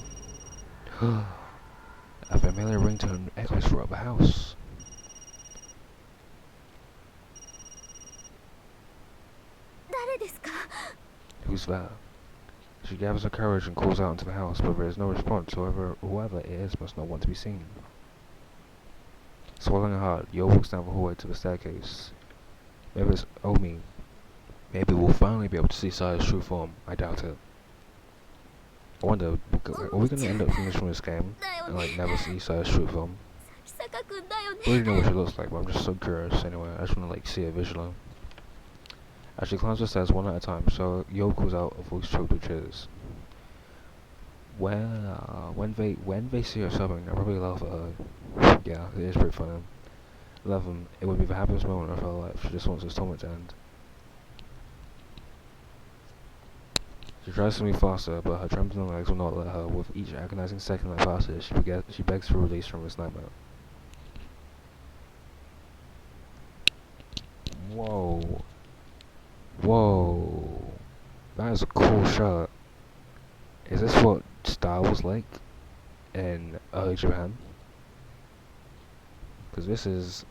a familiar ringtone echoes throughout the house. Who's there? She gathers her courage and calls out into the house, but there is no response. However, whoever it is must not want to be seen. Swallowing hard, Yo walks down the hallway to the staircase. Maybe it's Omi. Maybe we'll finally be able to see Saya's true form. I doubt it. I wonder, are we going to end up finishing this game and like never see Saya's true form? I already know what she looks like, but I'm just so curious anyway. I just want to like see it visually. As she climbs the stairs one at a time, so Yo calls out a voice choked with tears. When they see her sobbing, they'll probably laugh at her. Yeah, it is pretty funny. 11. It would be the happiest moment of her life. She just wants this torment to end. She tries to move faster, but her trembling legs will not let her. With each agonizing second that passes, she begs for release from this nightmare. Whoa. Whoa. That is a cool shot. Is this what style was like in early Japan? Because this is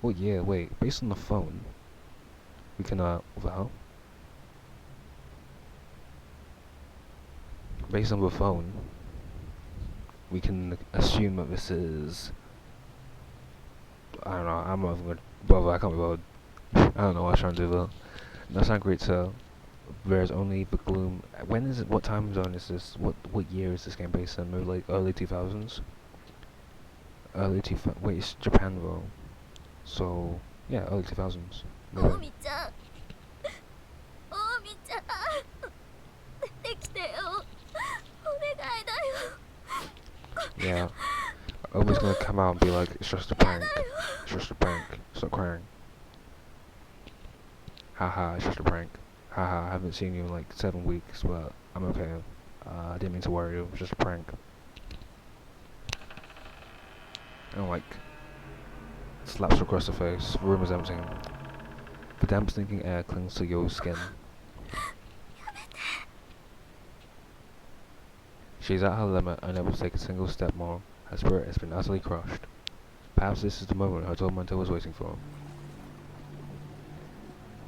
Well, yeah, wait. Based on the phone, we can, what the hell? Based on the phone, we can assume that this is... I don't know, I'm not even gonna bother, I can't be bothered. I don't know what I was trying to do though. That's not great tell. There's only the gloom. When is it? What time zone is this? What year is this game based in? Maybe like early 2000s. Wait, it's Japan though. So yeah, early 2000s. 近江ちゃん近江ちゃん出てきてよお願いだよ Yeah, Omi's gonna come out and be like, it's just a prank. It's just a prank. Stop crying. Haha, it's just a prank. Haha, I haven't seen you in like 7 weeks, but I'm okay. I didn't mean to worry you. It was just a prank. And like, slaps across the face. The room is empty. The damp, stinking air clings to Yo's skin. She's at her limit, unable to take a single step more. Her spirit has been utterly crushed. Perhaps this is the moment her tormentor was waiting for.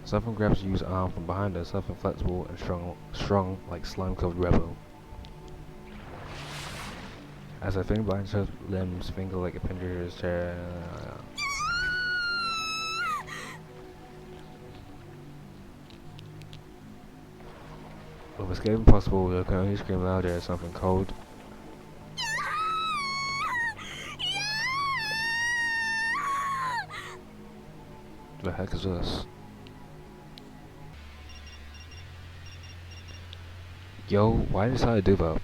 Something grabs Yu's arm from behind her, something flexible and strong like slime-covered rebel. As her finger binds her limbs, finger like a pincher's chair. With escape impossible, you can only scream louder as something cold. The heck is this? Yo, why did I do that?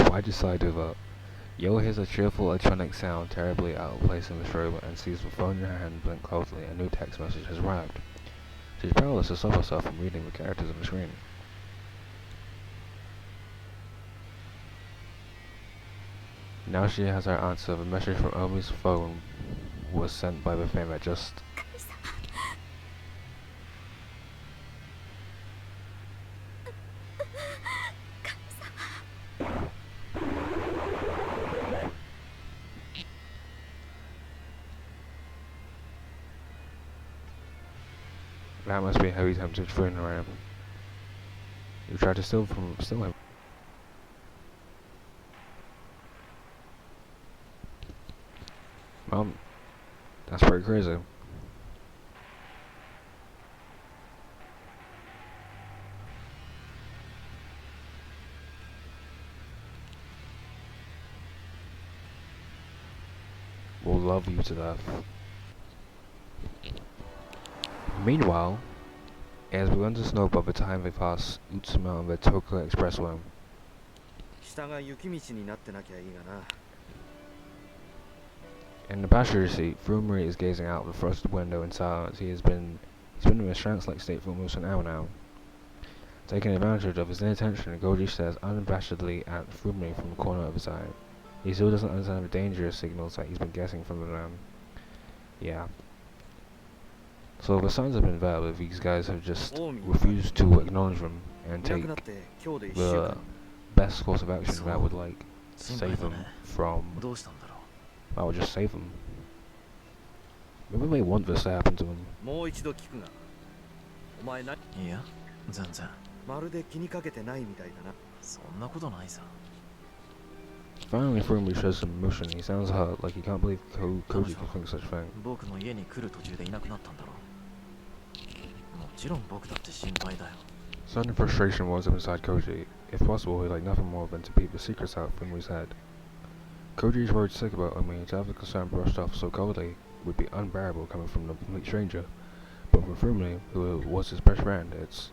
Why did I do that? Yo hears a cheerful electronic sound terribly out of place in the room and sees the phone in her hand blink coldly. A new text message has arrived. She's powerless to stop herself from reading the characters on the screen. Now she has her answer. The message from Omi's phone was sent by the thing that just... That must be how he tempted Fune around. You tried to steal him. Well, that's pretty crazy. We'll love you to death. Meanwhile, it has begun to snow by the time they pass Utsuma on the Tokyo Expressway. 下が雪道になってなきゃいいがな。 In the passenger seat, Fumari is gazing out the frosted window in silence. He's been in a trance-like state for almost an hour now. Taking advantage of his inattention, Goji stares unabashedly at Fumari from the corner of his eye. He still doesn't understand the dangerous signals that he's been getting from the man. Yeah. So the signs have been there, but these guys have just refused to acknowledge them and take the best course of action that would like save them from... That would just save them. Maybe they want this to happen to them. もう一度聞くが、お前な、いや、全然。まるで気にかけてないみたいだな。そんなことないさ。 Finally, Furumi shows some emotion. He sounds hurt, like he can't believe Koji can think such a thing. 僕の家に来る途中でいなくなったんだろう。もちろん僕だって心配だよ。 Sudden frustration rose up inside Koji. If possible, he'd like nothing more than to beat the secrets out of Furumi's head. Koji's worried sick about Omi. To have the concern brushed off so coldly would be unbearable coming from a complete stranger. But for Furumi, who was his best friend, it's...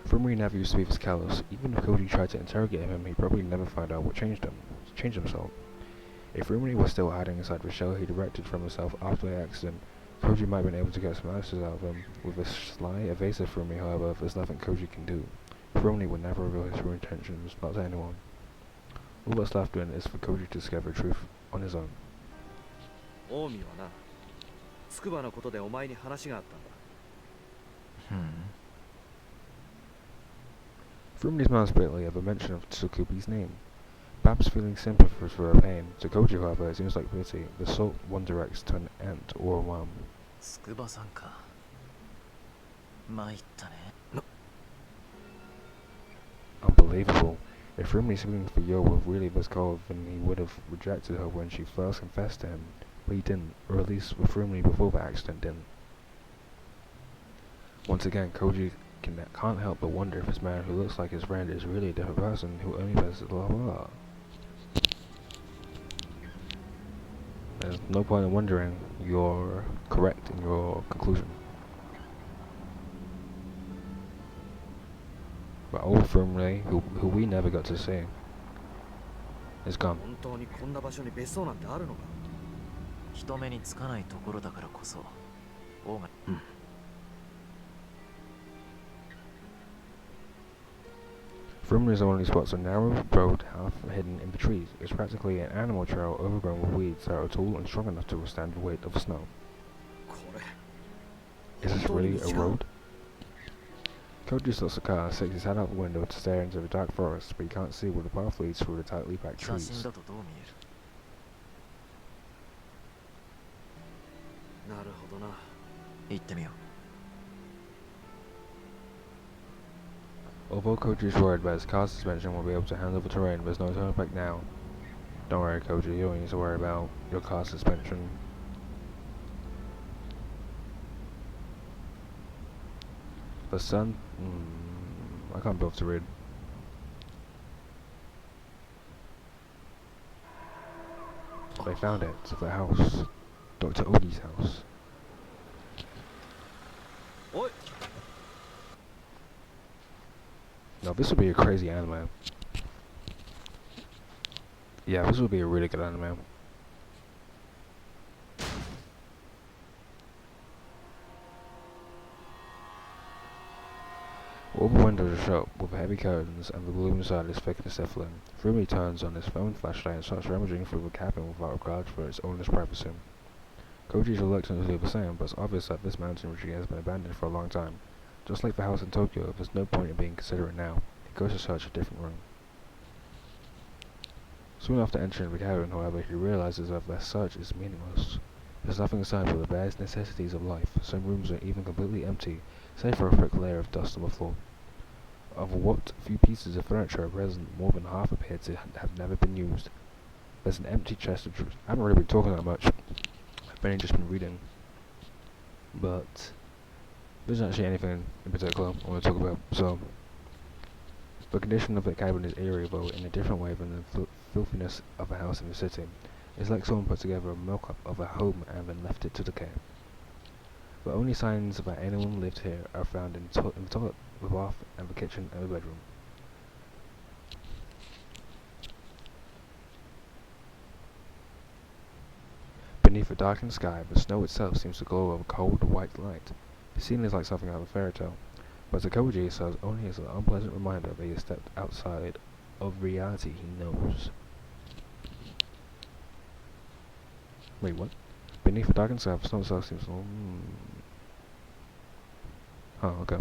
Furumi never used to be this callous. Even if Koji tried to interrogate him, he'd probably never find out what changed himself. If Furumi was still hiding inside the shell he'd erected from himself after the accident, Koji might have been able to get some answers out of him. With a sly, evasive Furumi, however, there's nothing Koji can do. Furumi would never reveal his true intentions, not to anyone. All that's left then is for Koji to discover truth on his own. 近江はな、筑波のことでお前に話があったんだ。Furumi's mouth bit like at the mention of Tsukubi's name. perhaps feeling sympathy for her pain. To Koji, however, it seems like pity. The salt one directs to an ant or a worm. 筑波さんか。参ったね。 Unbelievable. If Rumley's feeling for Yo really was cold, then he would have rejected her when she first confessed to him. But he didn't, or at least with Rumley before the accident didn't. Once again, Koji can't help but wonder if this man who looks like his friend is really a different person who only possesses blah blah. There's no point in wondering. You're correct in your conclusion. But old Rumley, who we never got to see, is gone. 本当にこんな場所に別荘なんてあるのか。人目につかないところだからこそ、王が。Rumley's only spots a narrow road half hidden in the trees. It's practically an animal trail overgrown with weeds that are tall and strong enough to withstand the weight of snow. これ。 Is this really a road? Koji stops the car, sticks his head out the window to stare into the dark forest, but he can't see where the path leads through the tightly packed 写真 trees. だとどう見える？なるほどな。行ってみよう。 Although Koji is worried about his car suspension will be able to handle the terrain, there's no turning back now. Don't worry, Koji, you don't need to worry about your car suspension. The sun... I can't be able to read. They found it, the house. Dr. Ogi's house. おい。 Now this would be a crazy anime. Yeah, this would be a really good anime. All the windows are shut with heavy curtains and the gloom inside is thick and stifling. Rumley turns on his phone flashlight and starts rummaging through the cabin without regard for its owner's privacy. Koji is reluctant to do the same, but it's obvious that this mountain retreat has been abandoned for a long time. Just like the house in Tokyo, there's no point in being considerate now. He goes to search a different room. Soon after entering the cabin, however, he realizes that their search is meaningless. There's nothing inside but the bare necessities of life. Some rooms are even completely empty, save for a thick layer of dust on the floor. Of what few pieces of furniture are present, more than half appear to have never been used. There's an empty chest of drawers. I haven't really been talking that much. I've mainly just been reading. But there isn't actually anything in particular I want to talk about. So, the condition of the cabin is eerie, though in a different way than the filthiness of a house in the city. It's like someone put together a mock-up of a home and then left it to decay. The only signs that anyone lived here are found in the toilet, the bath, and the kitchen and the bedroom. Beneath a darkened sky, the snow itself seems to glow with a cold white light. The scene is like something out of a fairy tale, but to Koji it serves only as an unpleasant reminder that he has stepped outside of reality he knows. Wait, what? Beneath the darkened sky, the snow itself seems to... Oh, okay.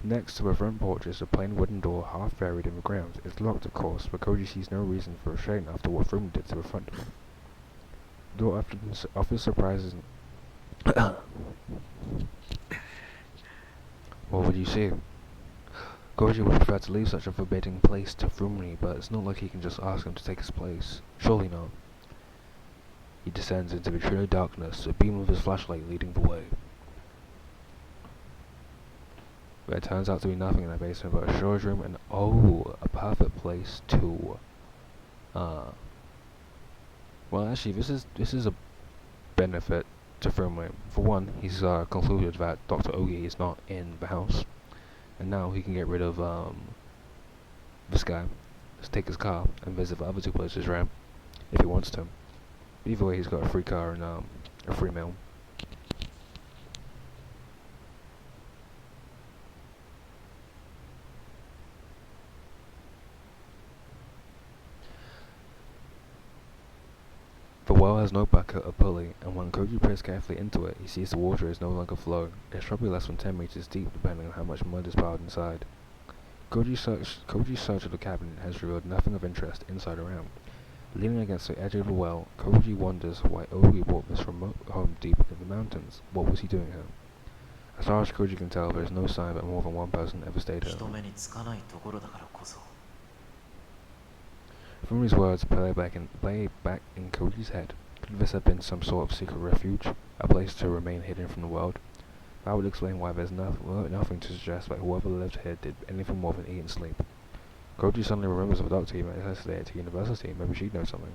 Next to the front porch is a plain wooden door half buried in the ground. It's locked, of course, but Koji sees no reason for a shame after what Froome did to the front door. The door offers surprises and... What would you say? Koji would prefer to leave such a forbidding place to Froome, but it's not like he can just ask him to take his place. Surely not. He descends into the true darkness, a beam of his flashlight leading the way. There turns out to be nothing in the basement but a storage room and a perfect place to well actually this is a benefit to Froome. For one, he's concluded that Dr. Ogi is not in the house, and now he can get rid of this guy, just take his car and visit the other two places, right? If he wants to. Either way, he's got a free car and a free meal. The well has no bucket or pulley, and when Koji peers carefully into it, he sees the water is no longer flowing. It's probably less than 10 meters deep, depending on how much mud is piled inside. Koji's search of the cabin has revealed nothing of interest inside or out. Leaning against the edge of the well, Koji wonders why Ogi bought this remote home deep in the mountains. What was he doing here? As far as Koji can tell, there is no sign that more than one person ever stayed here. 人目につかないところだからこそ From these words play back in Koji's head, could this have been some sort of secret refuge? A place to remain hidden from the world? That would explain why there's nothing to suggest that whoever lived here did anything more than eat and sleep. Koji suddenly remembers of a doctor he met yesterday at university. Maybe she'd know something.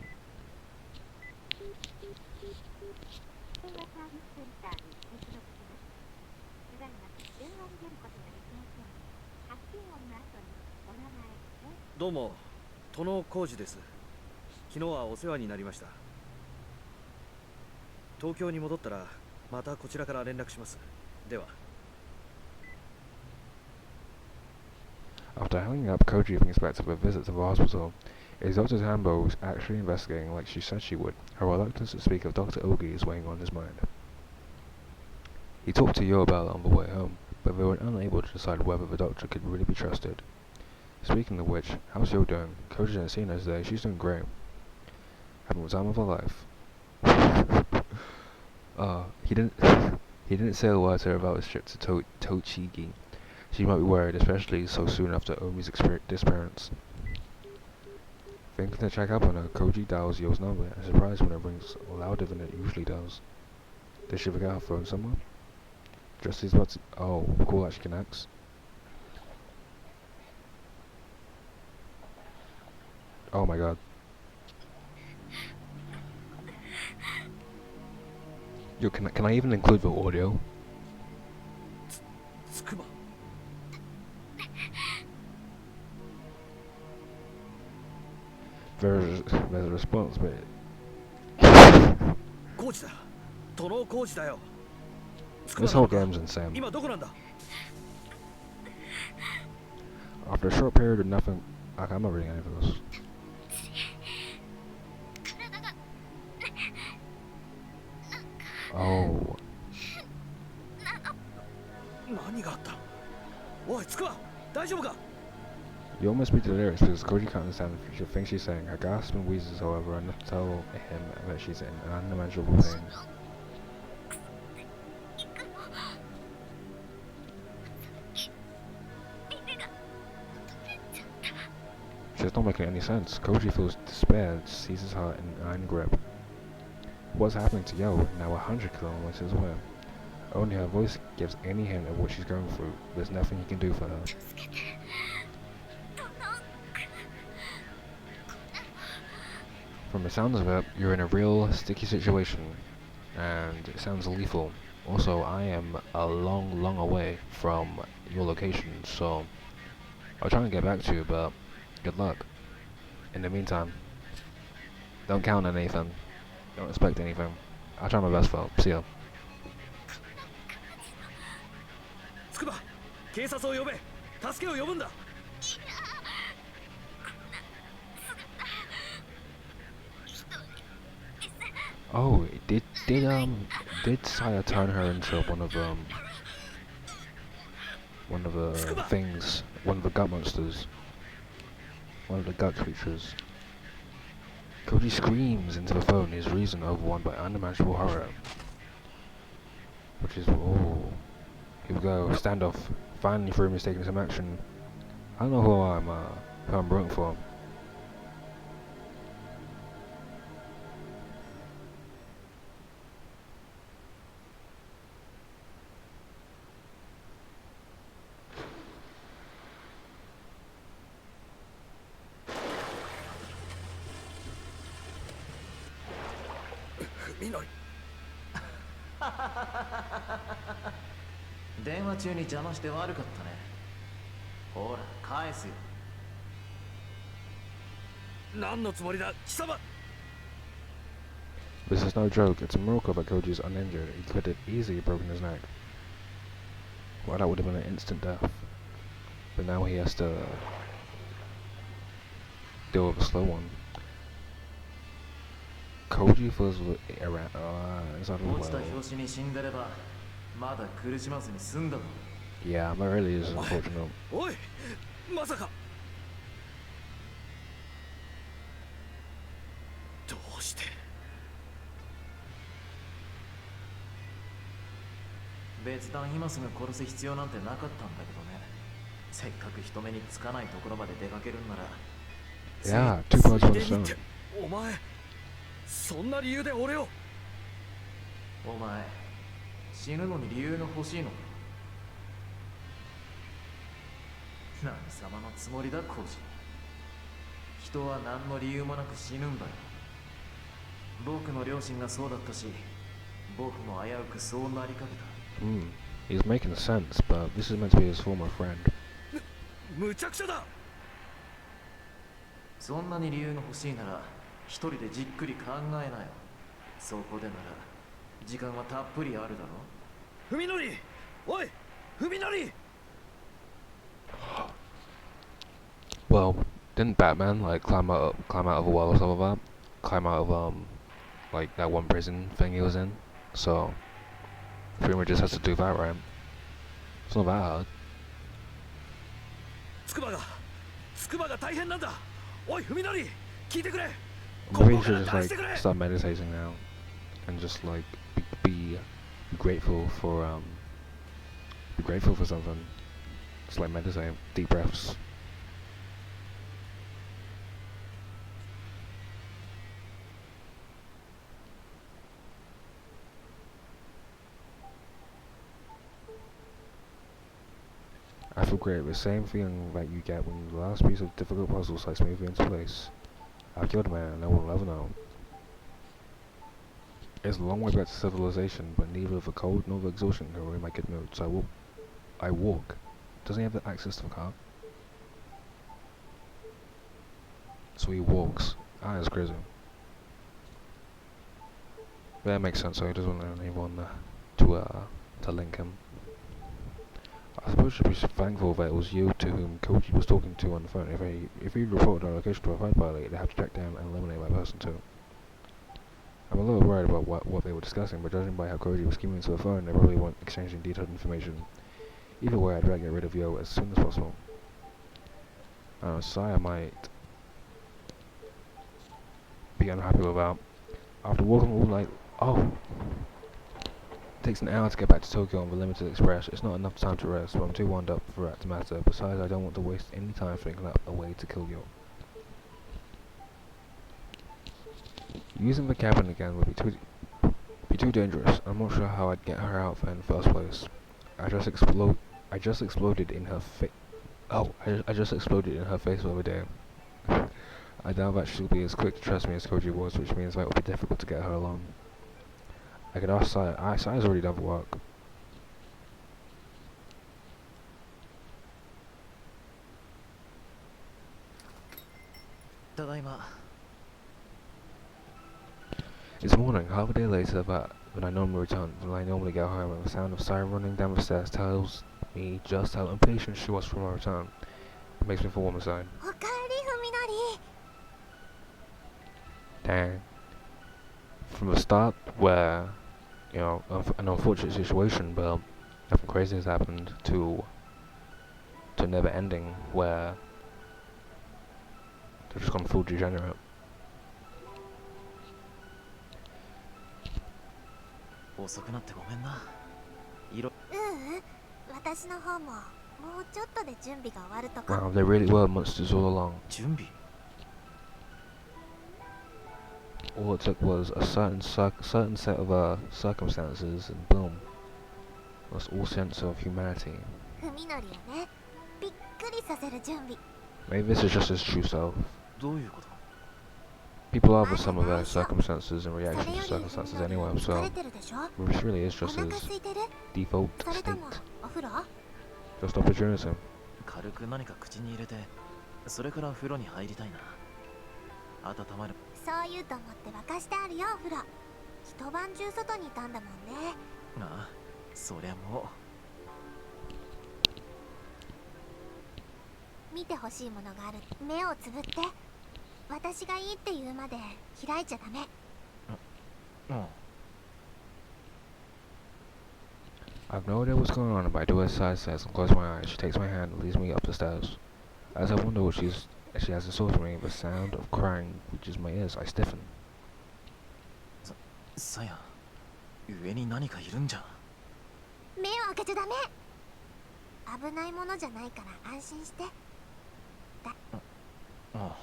Domo, Tono Koji です。昨日はお世話になりました。東京に戻ったらまたこちらから連絡します。では。After hanging up, Koji thinks back to the visit to the hospital. Is Dr. Tambo actually investigating like she said she would? Her reluctance to speak of Dr. Ogi is weighing on his mind. He talked to Yo about it on the way home, but they were unable to decide whether the doctor could really be trusted. Speaking of which, how's Yo doing? Koji hasn't seen her today. She's doing great. Having the time of her life. He didn't say a word to her about his trip to Tochigi. She might be worried, especially so soon after Omi's disappearance. Thinking to check up on her, Koji dials Yo's number and is surprised when it rings louder than it usually does. Did she forget her phone somewhere? Just as about to— oh, cool, that she connects. Oh my god. Yo, can I even include the audio? There's a response, but this whole game's insane. After a short period of nothing, I'm not reading any of this. Oh. You almost speak the lyrics because Koji can't understand the things she's saying. Her gasps and wheezes, however, are enough to tell him that she's in unimaginable pain. She's not making any sense. Koji feels despair, seizes her in an iron grip. What's happening to Yo, now 100 kilometers away? Only her voice gives any hint of what she's going through. There's nothing he can do for her. From the sounds of it, you're in a real sticky situation, and it sounds lethal. Also, I am a long away from your location, so I'll try and get back to you, but good luck. In the meantime, don't count on anything. Don't expect anything. I'll try my best, Phil. See ya. Oh, did Saya turn her into one of the things, one of the gut monsters, one of the gut creatures? Koji screams into the phone, his reason overwhelmed by unimaginable horror. Which is, oh, here we go, standoff. Finally, Furumi is taking some action. I don't know who I'm rooting for. Minori. 電話中に邪魔して悪かったね。ほら、返すよ。何のつもりだ、貴様。 This is no joke. It's a miracle that Koji is uninjured. He could have easily broken his neck. Well, that would have been an instant death. But now he has to deal with a slow one. Koji feels around inside of the well. Yeah, that really is unfortunate. おい、まさか。どうして。別段今すぐ殺す必要なんてなかったんだけどね。せっかく人目につかないところまで出かけるんなら。 Yeah, two birds つい with で a にっ stone. てお前そんな理由で俺を。お前死ぬのに理由が欲しいのか。何様のつもりだコージ。人は何の理由もなく死ぬんだよ。僕の両親がそうだったし、僕も危うくそうなりかけた。He's making sense, but this is meant to be his former friend. むちゃくちゃだ。そんなに理由が欲しいなら一人でじっくり考えなよ。そこでなら時間はたっぷりあるだろ。文則、おい文則。 Well, didn't Batman like climb out of a wall or something like that? Climb out of like that one prison thing he was in? So pretty much just has to do that, right? It's not that hard. つくばが大変なんだ。おい文則、聞いてくれ。 Maybe he should just like start meditating now and just like be grateful for something. Just like meditate, deep breaths. I feel great, the same feeling that you get when the last piece of difficult puzzle slides smoothly into place. I killed a man, no one will ever know. It's a long way back to civilization, but neither the cold nor the exhaustion can ruin my good mood, so I walk. Doesn't he have the access to the car? So he walks. Ah, that's crazy. That makes sense, so he doesn't want anyone to link him. I suppose you should be thankful that it was you to whom Koji was talking to on the phone. If he reported our location to a third party, they'd have to track down and eliminate that person too. I'm a little worried about what they were discussing, but judging by how Koji was scheming to the phone, they probably weren't exchanging detailed information. Either way, I'd rather get rid of Yo as soon as possible. Saya might be unhappy with that. After walking all night, it takes an hour to get back to Tokyo on the Limited Express. It's not enough time to rest, but I'm too wound up for that to matter. Besides, I don't want to waste any time thinking out a way to kill Yo. Using the cabin again would be too dangerous. I'm not sure how I'd get her out there in the first place. I just exploded in her face. I just exploded in her face the other day. I doubt that she'll be as quick to trust me as Koji was, which means that it will be difficult to get her along. I could ask Saya. Saya's already done the work. It's morning, half a day later than I normally return, when I normally get home, and the sound of Saya running down the stairs tells me just how impatient she was for my return. It makes me feel warm inside. Dang. From the start, where, you know, an unfortunate situation, but nothing crazy has happened, to never ending, where they've just gone full degenerate. 遅くなってごめんな。私の方ももうちょっとで準備が終わるとか。 Wow, they really were monsters all along. 準備 All it took was a certain set of circumstances, and boom, lost all sense of humanity. 文則をね、びっくりさせる準備。 Maybe this is just his true self. どういうこと？ People are the sum of their circumstances and reactions to circumstances anyway, so this really is just his default state. お風呂？ Just opportunity. 軽く何か口に入れて、それから風呂に入りたいな。温まる。そう言うと思って沸かしてあるよ、お風呂。一晩中外にいたんだもんね。ああ、そりゃもう。見てほしいものがある。目をつぶって。私がいいって言うまで開いちゃダメ。I've no idea what's going on, but I do as Sai says and close my eyes. She takes my hand and leads me up the stairs. As I wonder what she has in store for me, the sound of crying reaches my ears. I stiffen. さや、上に何かいるんじゃ。目を開けちゃダメ。危ないものじゃないから安心して。ああ。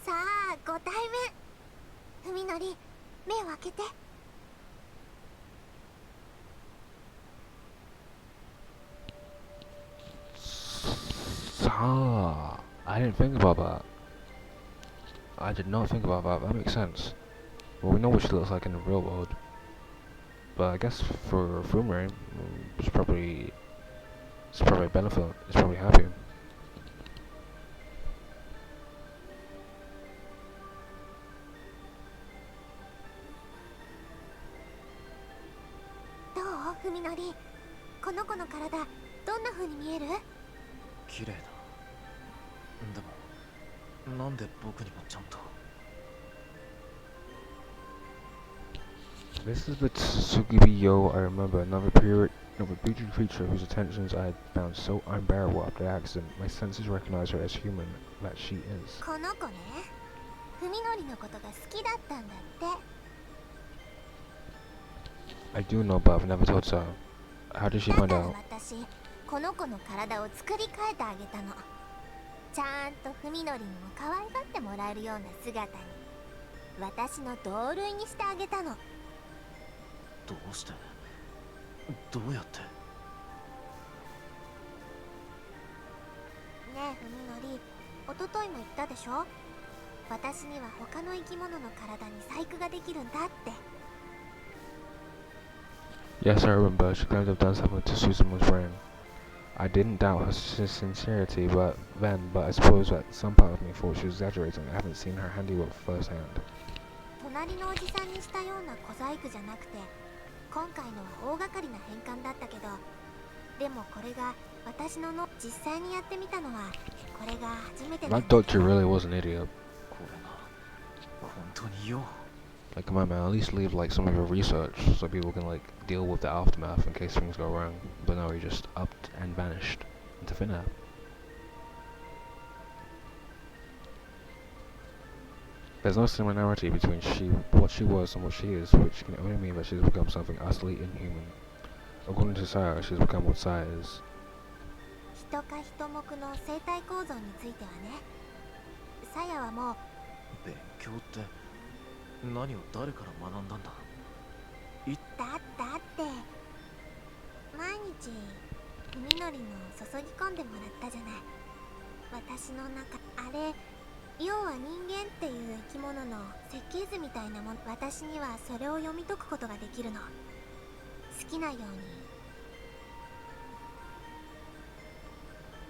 さあ、ご対面。文則、目を開けて。I didn't think about that. I did not think about that. That makes sense. Well, we know what she looks like in the real world. But I guess for Fumari, it's probably a benefit. It's probably happy. どう、文則。この子の体、どんな風に見える？綺麗だ。でも、なんで僕にもちゃんと。This is the Tsukibi-yo I remember, another beautiful creature whose attentions I had found so unbearable after the accident. My senses recognize her as human, that she is. この子ね、文則のことが好きだったんだって。 I do know, but I've never told so. How did she だ find から out? 私、この子の体を作り変えてあげたの。ちゃんと文則にも可愛がってもらえるような姿に、私の同類にしてあげたの。どうして？どうやって？ねえ文則、一昨日も言ったでしょ。私には他の生き物の体に細工ができるんだって。 Yes, I remember. She claimed to have done something to Suzuma's brain. I didn't doubt her sincerity, but I suppose that some part of me thought she was exaggerating. I haven't seen her handiwork firsthand. 隣のおじさんにしたような小細工じゃなくて、今回のは大掛かりな変換だったけど、でもこれが私の実際にやってみたのはこれが初めてなん That だって。 doctor really was an idiot. これが本当によ。 Like, come on, man, at least leave, like, some of your research so people can, like, deal with the aftermath in case things go wrong. But no, he just upped and vanished into thin air. There's no similarity between what she was and what she is, which can only mean that she's become something utterly inhuman. According to Saya, she's become what Saya is. 人か人目の生態構造についてはね、さやはもう勉強って何を誰から学んだんだ？だって毎日文則の注ぎ込んでもらったじゃない。私の中あれ、要は人間っていう生き物の設計図みたいなもの。私にはそれを読み解くことができるの。好きなように。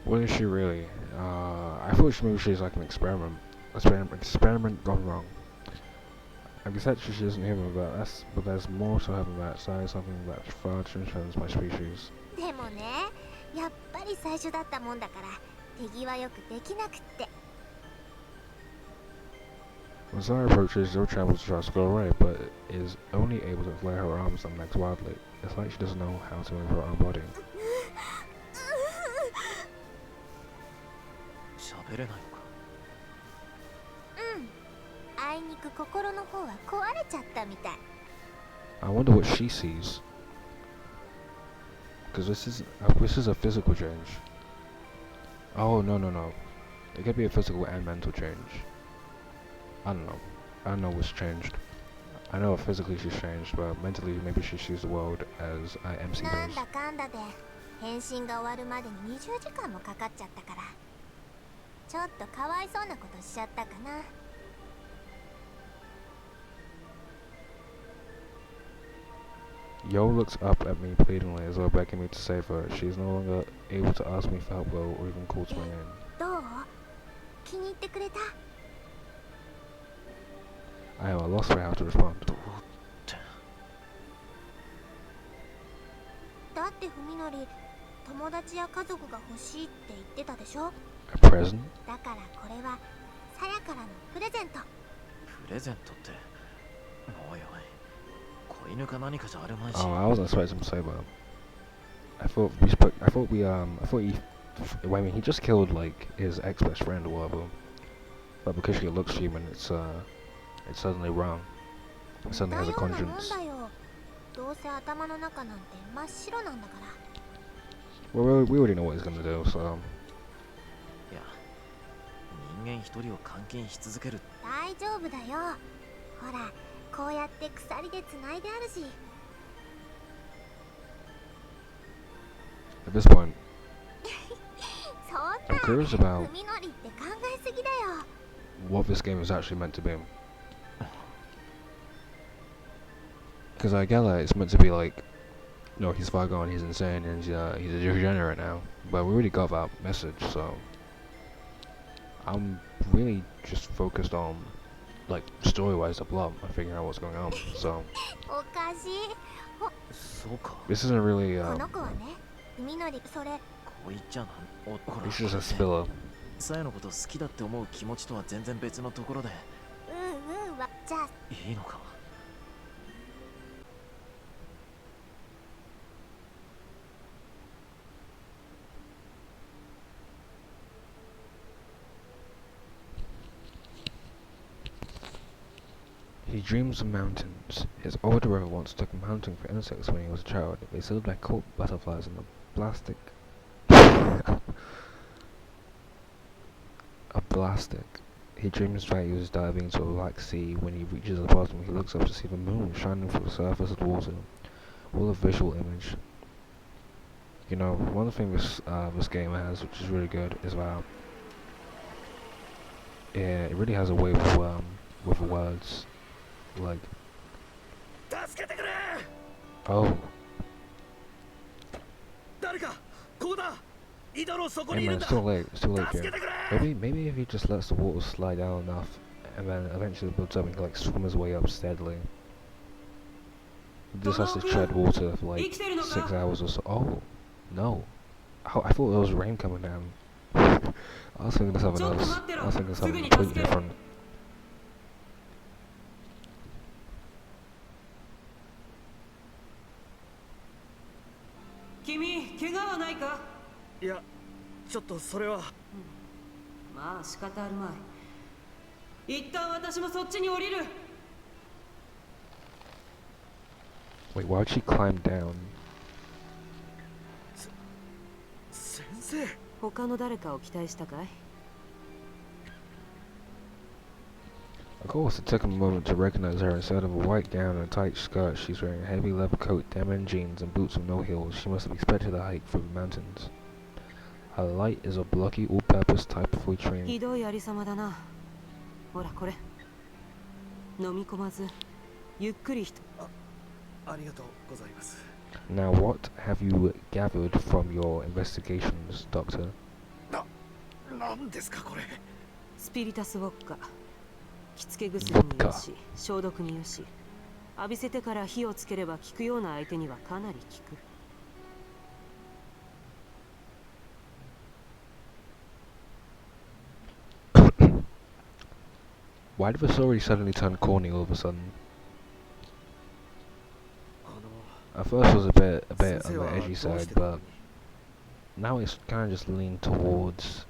What is she really? I thought maybe she's like an experiment gone wrong. I guess actually she isn't human, but there's more to her than that. Saya is something that far transcends my species. でもね、やっぱり最初だったもんだから手際よくできなくって。 When Saya approaches, Zoro travels to try to go away, but is only able to flare her arms and legs wildly. It's like she doesn't know how to move her own body. 喋れないのか？うん。あいにく心の方は壊れちゃったみたい。 I wonder what she sees. Because this is a physical change. Oh, no. It could be a physical and mental change. I don't know. I don't know what's changed. I know physically she's changed, but mentally maybe she sees the world as MC なん does. だかんだで変身が終わるまでに20時間もかかっちゃったから、ちょっとかわいそうなことしちゃったかな。 Yo looks up at me pleadingly as though begging me to save her. She is no longer able to ask me for help though, or even call to my name. どう？気に入ってくれた？ I am a loss for how to respond. どうって。だって文則、友達や家族が欲しいって言ってたでしょ。A present? だからこれはさやからのプレゼント。プレゼントって。おいおい。子犬か何かじゃあるまいし。 Oh, I wasn't expecting him to say that. I thought I mean, he just killed like his ex-best friend or whatever. But because she looks human, it's suddenly wrong. It 似 suddenly た has a ようなもん conscience. だよ。どうせ頭の中なんて真っ白なんだから。 Well, we already know what he's gonna do, so いや、人間一人を監禁し続ける。大丈夫だよ。ほら、こうやって鎖でつないであるし。 at this point, そん I'm な curious about 海のりって考えすぎだよ。 what this game is actually meant to be. Because I get that it's meant to be like, no, he's far gone, he's insane, and he's a degenerate now. But we already got that message, so I'm really just focused on, like, story-wise, the plot and figuring out what's going on. So おかしい。そうか。 this isn't really この子はね、海のり、それ、こう言っちゃなん。お、ほら。 it's just a spiller. さやのこと好きだって思う気持ちとは全然別のところで。じゃあ、いいのか。 He dreams of mountains. His older brother once took him hunting for insects when he was a child. They lived like caught butterflies in a plastic. A plastic. He dreams that he was diving into a black sea. When he reaches the bottom, he looks up to see the moon shining through the surface of the water. What a visual image. You know, one thing this game has, which is really good, is that it really has a way with words. Like, oh, hey man, it's too late here. Maybe if he just lets the water slide down enough, and then eventually builds up and can, like, swim his way up steadily. He just has to tread water for like 6 hours or so. Oh, no. I thought there was rain coming down. I was thinking of something else. I was thinking of something completely different. 君、怪我はないか？いや、ちょっとそれは。まあ仕方あるまい。一旦私もそっちに降りる。 Wait, why'd she climb down? 先生。他の誰かを期待したかい？ Of course, it took him a moment to recognize her. Instead of a white gown and a tight skirt, she's wearing a heavy leather coat, denim jeans, and boots with no heels. She must have expected a hike through the mountains. Her light is a blocky, all-purpose type of wheat train. ひどいありさまだな。ほらこれ。飲み込まず、ゆっくりありがとうございます。 Now, what have you gathered from your investigations, Doctor? なんですかこれ。スピリタスウォッカ。着付け薬によし、消毒によし。浴びせてから火をつければ効くような相手にはかなり効く。 Why did the story suddenly turn corny all of a sudden? At first it was a bit on the edgy side, but now it's kind of just leaned towards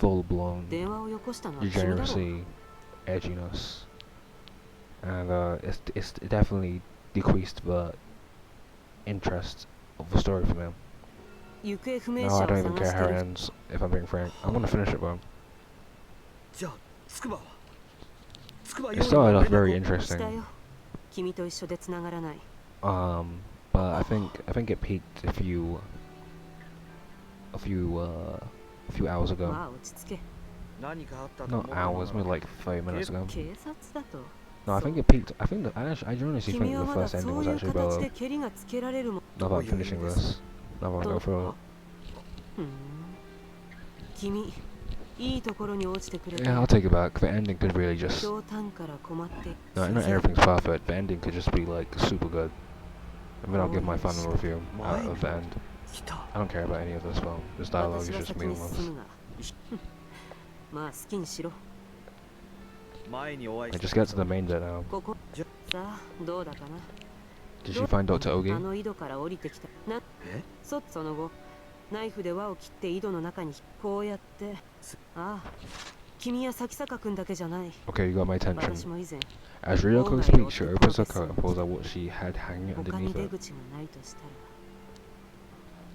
full-blown 電話をよこしたのは君だろう。 degeneracy, edginess, and it's definitely decreased the interest of the story for me. 行方不明 No, 者 I を don't even 探 care して how it る。 ends. If I'm being frank, I'm gonna finish it, bro. じゃあ、つくばは。つくば It started off very した interesting, よ。君と一緒で繋がらない。 but I think it peaked a few hours ago. まあ落ち着け。何かあったと思 Not う hours, maybe like 30 minutes ago. 警察だと。 No, I think it peaked. I honestly think 君 the はまだ first ending そう was いう actually 形 better. で蹴りがつけられるもん。 Now that I'm finishing this, now that I go through it. 君、いいところに落ちてくれた Yeah, よ。 I'll take it back. The ending could really just. ひょうたんから困って。 No, not everything's perfect. The ending could just be like super good. And then I'll give my final review of the end. 来た。 I don't care about any of this, well, this dialogue is 私は just 先に進 meaningless. むが、まあ好きにしろ。前にお会い I し just た get to the main bit now. ここさあどうだかな。 Did she find Dr. あ Ogi? の井戸から降りてきた。えその後ナイフで輪を切って井戸の中にこうやって。ああ、君や咲坂君だけじゃない。 Okay, you got my 私 attention. も以前 As Ryoko speaks, she opens her coat and pulls out what she had hanging 他に underneath 出 it. 口がないとしたら。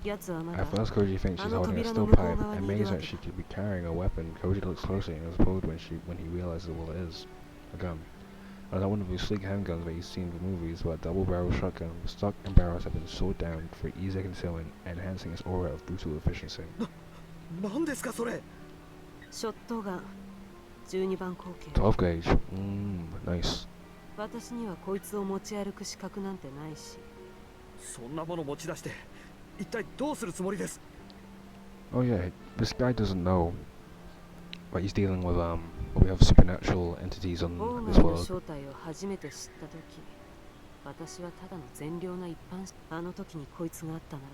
奴はまだ At first, Koji thinks she's holding a steel pipe, amazed that she could be carrying a weapon. Koji looks closely and is puzzled when he realizes what it is. A gun. Not one of those sleek handguns that you've seen in the movies, but a double-barrel shotgun. The stock and barrels have been sawed down for easier concealment, enhancing its aura of brutal efficiency. 何ですかそれ。ショットガン12番口径。 12 gauge. Nice. 私にはこいつを持ち歩く資格なんてないし。そんなもの持ち出して一体どうするつもりです。 Oh yeah, this guy doesn't know. But he's dealing with we have supernatural entities on オー this ガイの world. 正体を初めて知った時、私はただの善良な一般人。あの時にこいつがあったなら、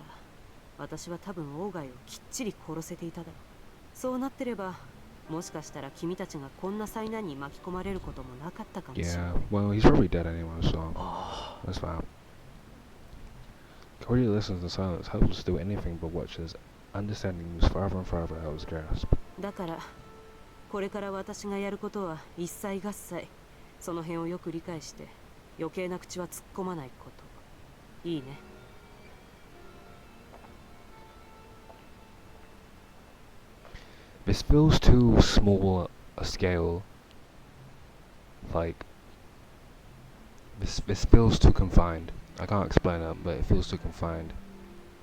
私は多分オーガイをきっちり殺せていただろう。そうなってれば、もしかしたら君たちがこんな災難に巻き込まれることもなかったかもしれない。 Yeah, well, he's probably dead anyway, so that's fine. Cody listens in silence, helpless to do anything but watch his understanding moves farther and farther out of his grasp. だから、これから私がやることは一切合切。その辺をよく理解して、余計な口は突っ込まないこと。いいね。This feels too small a scale. Like, this feels too confined. I can't explain it, but it feels too confined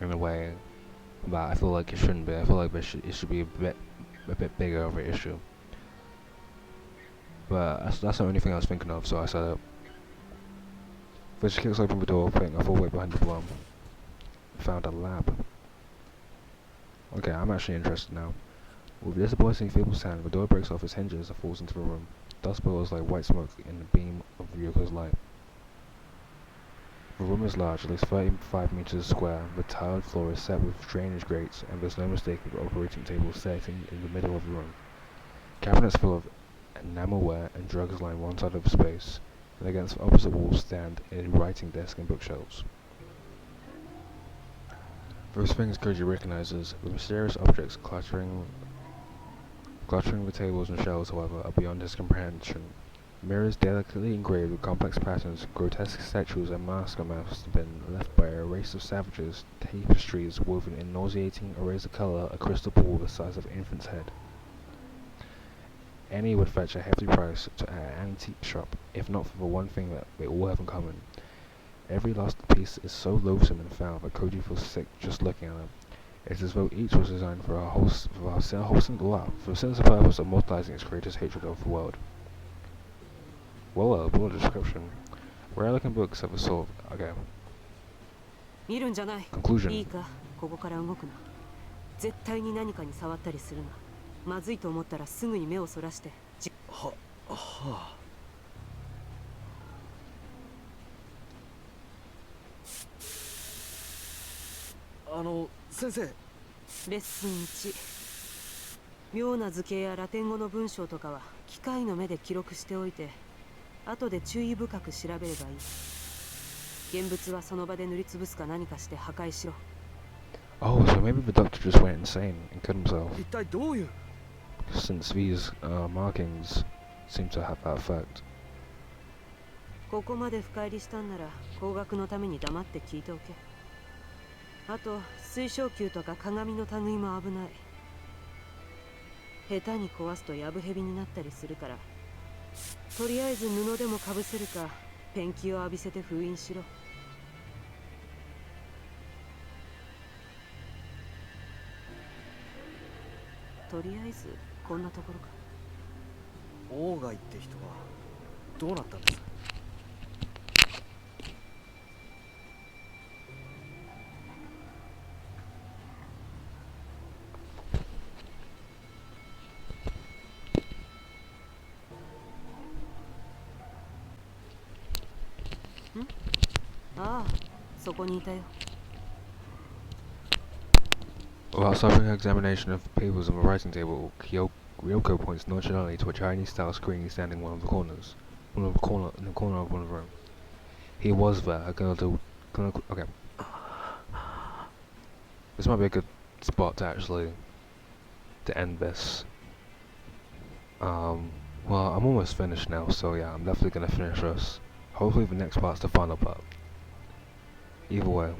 in a way that I feel like it shouldn't be. I feel like it should be a bit bigger of an issue. But that's the only thing I was thinking of, so I said it. Fish kicks open the door, putting her full weight behind the blow. Found a lab. Okay, I'm actually interested now. With a disappointing feeble sound, the door breaks off its hinges and falls into the room. Dust billows like white smoke in the beam of Ryoko's light. The room is large, at least 35 meters square. The tiled floor is set with drainage grates, and there's no mistaking the operating table sitting in the middle of the room. Cabinets full of enamelware and drugs line one side of the space, and against the opposite wall stand a writing desk and bookshelves. Those things Koji recognizes, the mysterious objects cluttering the tables and shelves, however, are beyond his comprehension. Mirrors delicately engraved with complex patterns, grotesque statues and masks must have been left by a race of savages, tapestries woven in nauseating arrays of colour, a crystal ball the size of an infant's head. Any would fetch a hefty price at an antique shop, if not for the one thing that they all have in common. Every last piece is so loathsome and foul that Koji feels sick just looking at them. It's as though each was designed for the sinister purpose of mortalizing its creator's hatred of the world. Well, broad description. Rare-looking books of a sort. Okay. 見るんじゃない。 Conclusion. いいか、ここから動くな。絶対に何かに触ったりするな。まずいと思ったらすぐに目をそらして。はあ。先生。レッスン1。妙な図形やラテン語の文章とかは機械の目で記録しておいて、後で注意深く調べればいい。現物はその場で塗りつぶすか何かして破壊しろ。Oh, so maybe the doctor just went insane and killed himself. 一体どういう Since these markings seem to have that effect. ここまで深入りしたんなら工学のために黙って聞いておけ。あと水晶球とか鏡の類も危ない。下手に壊すとヤブヘビになったりするから、とりあえず布でもかぶせるかペンキを浴びせて封印しろ。とりあえずこんなところか。オーガイって人はどうなったんです？ああ、そこにいたよ。While stopping her examination of papers on the writing table, Ryoko points nonchalantly to a Chinese-style screen standing in one of the corners. In the corner of one of the room. He was there, okay. This might be a good spot to actually to end this. Well, I'm almost finished now, so yeah, I'm definitely gonna finish this. Hopefully the next part's the final part. Either way,